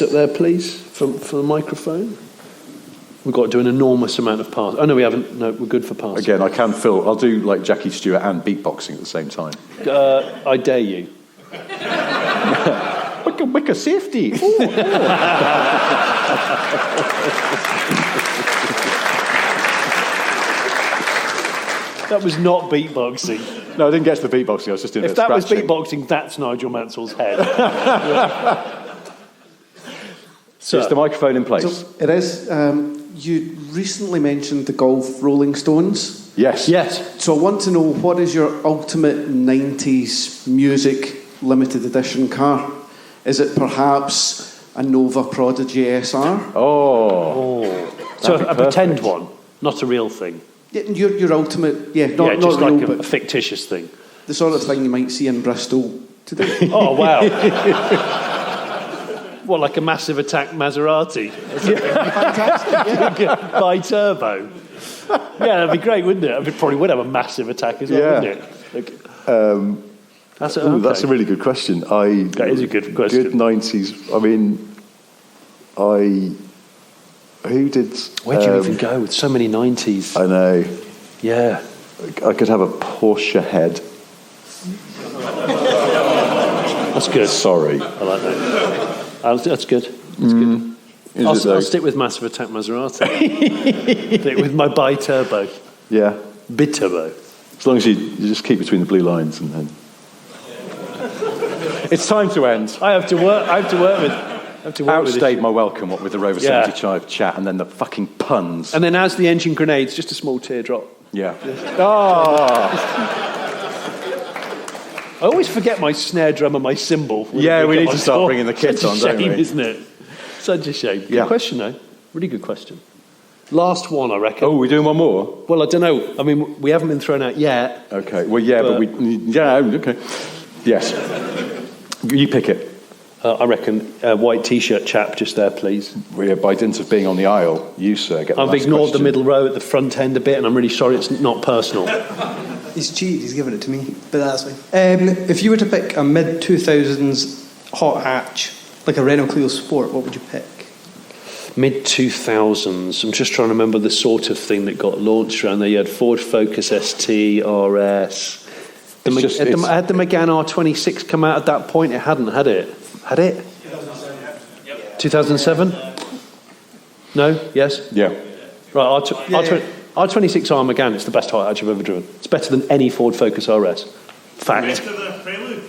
there, please, for the microphone. We've got to do an enormous amount of pass. Oh, no, we haven't. No, we're good for pass. Again, I can fill. I'll do like Jackie Stewart and beatboxing at the same time. I dare you. Wicker safety. That was not beatboxing. No, I didn't get to the beatboxing. I was just doing If that was beatboxing, that's Nigel Mansell's head. So is the microphone in place? So it is. you recently mentioned the Golf Rolling Stones. Yes. Yes. So I want to know, what is your ultimate 90s music limited edition car? Is it perhaps a Nova Prodigy SR? So a pretend one, not a real thing. Yeah, your ultimate, not just real, like but a fictitious thing. the sort of thing you might see in Bristol today. Oh, wow. What, like a massive attack Maserati? Fantastic, Bi-turbo. Yeah, that'd be great, wouldn't it? It probably would have a massive attack as well, wouldn't it? That's a really good question. That is a good question. Good 90s. I mean, who did... Where do you even go with so many 90s? I know. Yeah. I could have a Porsche head. That's good. Sorry. I like that. That's good. That's good. I'll stick with Massive Attack Maserati. Stick with my bi-turbo. Yeah. Bi-turbo. As long as you just keep between the blue lines and then... It's time to end. I have to work with... Outstayed my welcome, what with the Rover 75 chat and then the fucking puns. And then as the engine grenades, just a small teardrop. Yeah. I always forget my snare drum and my cymbal. Yeah, we need to start bringing the kit on, don't we? Such a shame, isn't it? Such a shame. Good question, though. Really good question. Last one, I reckon. Oh, we're doing one more? Well, I don't know. I mean, we haven't been thrown out yet. Okay. Well, yeah, but we... Yeah, okay. Yes. You pick it. I reckon a white T-shirt chap just there, please. Well, by dint of being on the aisle, you, sir, get the I've last ignored question. the middle row at the front end a bit, and I'm really sorry it's not personal. He's cheated, he's given it to me, but that's fine. If you were to pick a mid-2000s hot hatch, like a Renault Clio Sport, what would you pick? Mid-2000s. I'm just trying to remember the sort of thing that got launched around there. You had Ford Focus ST, RS. Had the Megane R26 come out at that point? It hadn't, had it? Had it? 2007? No? Yes? Yeah. Right, R26 R Megane, it's the best hot hatch I've ever driven. It's better than any Ford Focus RS. Fact. Prelude.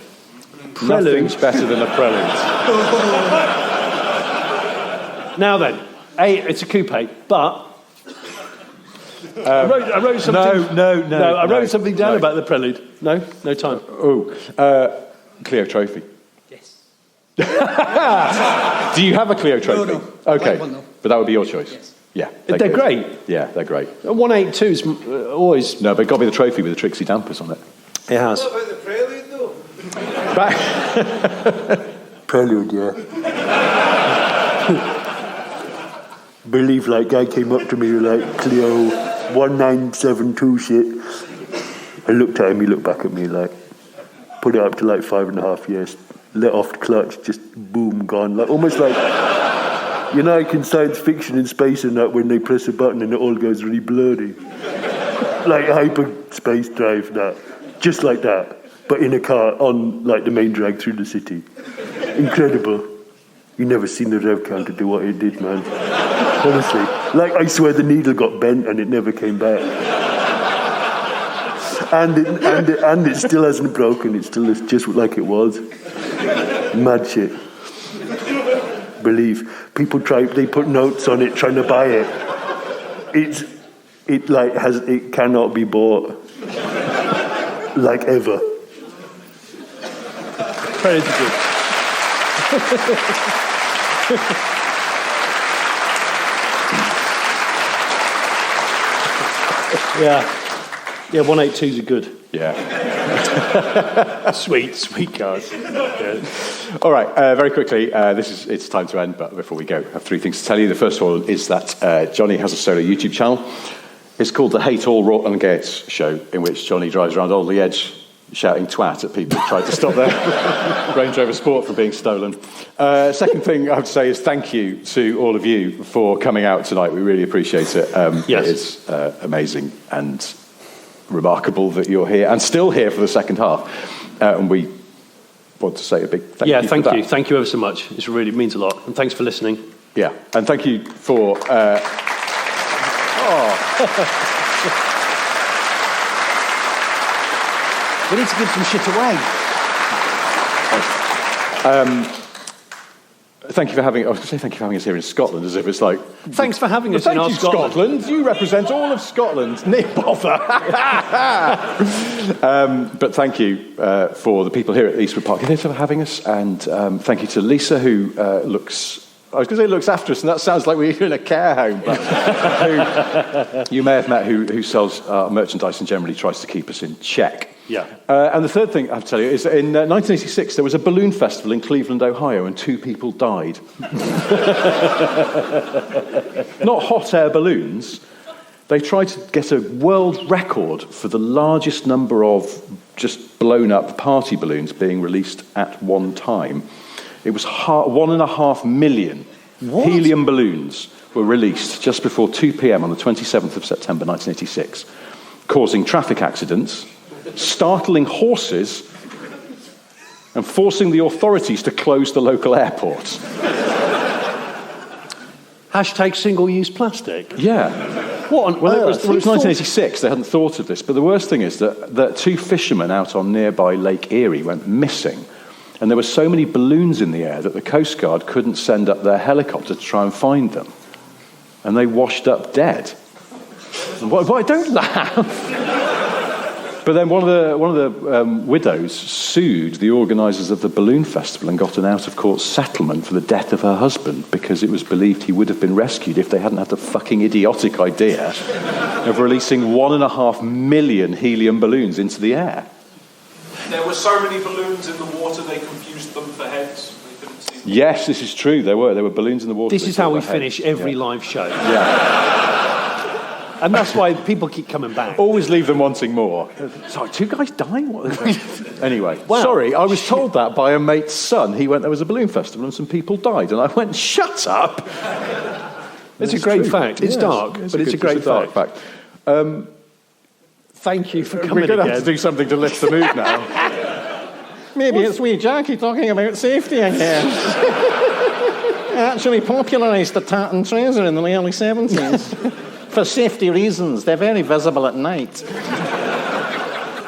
Nothing's better than a Prelude. Now then, it's a coupe, but I wrote something. No. I wrote something down about the Prelude. No time. Clio Trophy. Do you have a Clio Trophy? No. Okay, One, no. but that would be your choice. Yes. Yeah, They're good. great. Yeah, they're great. 182's always... No, but it got to be the Trophy with the Trixie dampers on it. It has. What about the Prelude, though? Prelude, yeah. Believe, like, guy came up to me like Clio 1972 shit. I looked at him, he looked back at me like, put it up to like 5.5 years, let off the clutch, just boom, gone. Like almost like, you know, like in science fiction in space and that, when they press a button and it all goes really blurry. Like hyperspace drive, that. Just like that. But in a car on like the main drag through the city. Incredible. You never seen the rev counter do what it did, man. Honestly. Like, I swear the needle got bent and it never came back. And it still hasn't broken. It still is just like it was. Mad shit. Believe. People they put notes on it trying to buy it. It cannot be bought. Like ever. Very good. Yeah, 182s are good. Yeah. Sweet cars. Yeah. All right, very quickly, it's time to end, but before we go, I have three things to tell you. The first one is that Jonny has a solo YouTube channel. It's called the Hate All Rot and Gates Show, in which Jonny drives around Old the Edge shouting twat at people who tried to stop their Range Rover Sport from being stolen. Second thing I have to say is thank you to all of you for coming out tonight. We really appreciate it. Yes. It is amazing and remarkable that you're here and still here for the second half. And we want to say a big thank you. Thank for that. you. Thank you ever so much. It means a lot. And thanks for listening. Yeah, and thank you for... We need to give some shit away. Thank you for having. I was going to say thank you for having us here in Scotland, as if it's like. Thanks for having us in our Scotland. Scotland. You represent all of Scotland. Nick Bother. But thank you for the people here at Eastwood Park Theatre for having us, and thank you to Lisa, who looks. I was going to say looks after us, and that sounds like we're in a care home, but who you may have met, who sells merchandise and generally tries to keep us in check. Yeah. And the third thing I have to tell you is that in 1986 there was a balloon festival in Cleveland, Ohio, and 2 people died. Not hot air balloons. They tried to get a world record for the largest number of just blown up party balloons being released at one time. It was 1.5 million helium balloons were released just before 2 p.m. on the 27th of September 1986, causing traffic accidents, startling horses, and forcing the authorities to close the local airports. Hashtag single-use plastic. Yeah. What on Well, it earth? was 1986. They hadn't thought of this. But the worst thing is that 2 fishermen out on nearby Lake Erie went missing. And there were so many balloons in the air that the Coast Guard couldn't send up their helicopter to try and find them. And they washed up dead. Why don't laugh? But then one of the widows sued the organisers of the balloon festival and got an out-of-court settlement for the death of her husband because it was believed he would have been rescued if they hadn't had the fucking idiotic idea of releasing 1.5 million helium balloons into the air. There were so many balloons in the water they confused them for heads. They couldn't see them. Yes, this is true. There were balloons in the water. This is how we finish every live show. Yeah. And that's why people keep coming back. Always leave them wanting more. Sorry, 2 guys dying? Anyway, Wow. Sorry, I was told that by a mate's son. He went, there was a balloon festival and some people died. And I went, shut up! It's a great fact. It's dark, but it's a great dark fact. Thank you for coming We're going to again. have to do something to lift the mood now. Maybe it's wee Jackie talking about safety again. He actually popularised the tartan trouser in the early 70s. For safety reasons. They're very visible at night.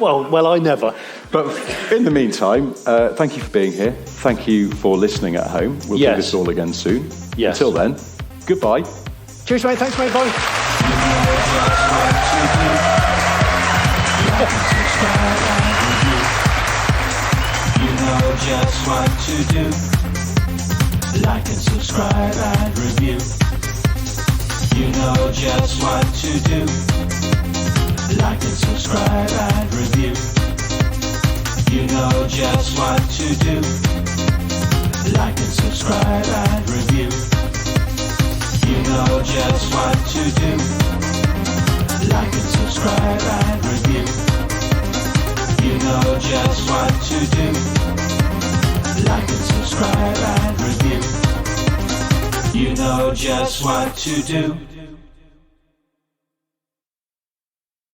Well, I never. But in the meantime, thank you for being here. Thank you for listening at home. We'll do this all again soon. Yes. Until then, goodbye. Cheers, mate. Thanks, mate. Bye. You know just what to do. Like and subscribe and review. You know just what to do. Like and subscribe and review. You know just what to do. Like and subscribe and review. You know just what to do. Like and subscribe and review. You know just what to do. Like and subscribe and review. You know just what to do.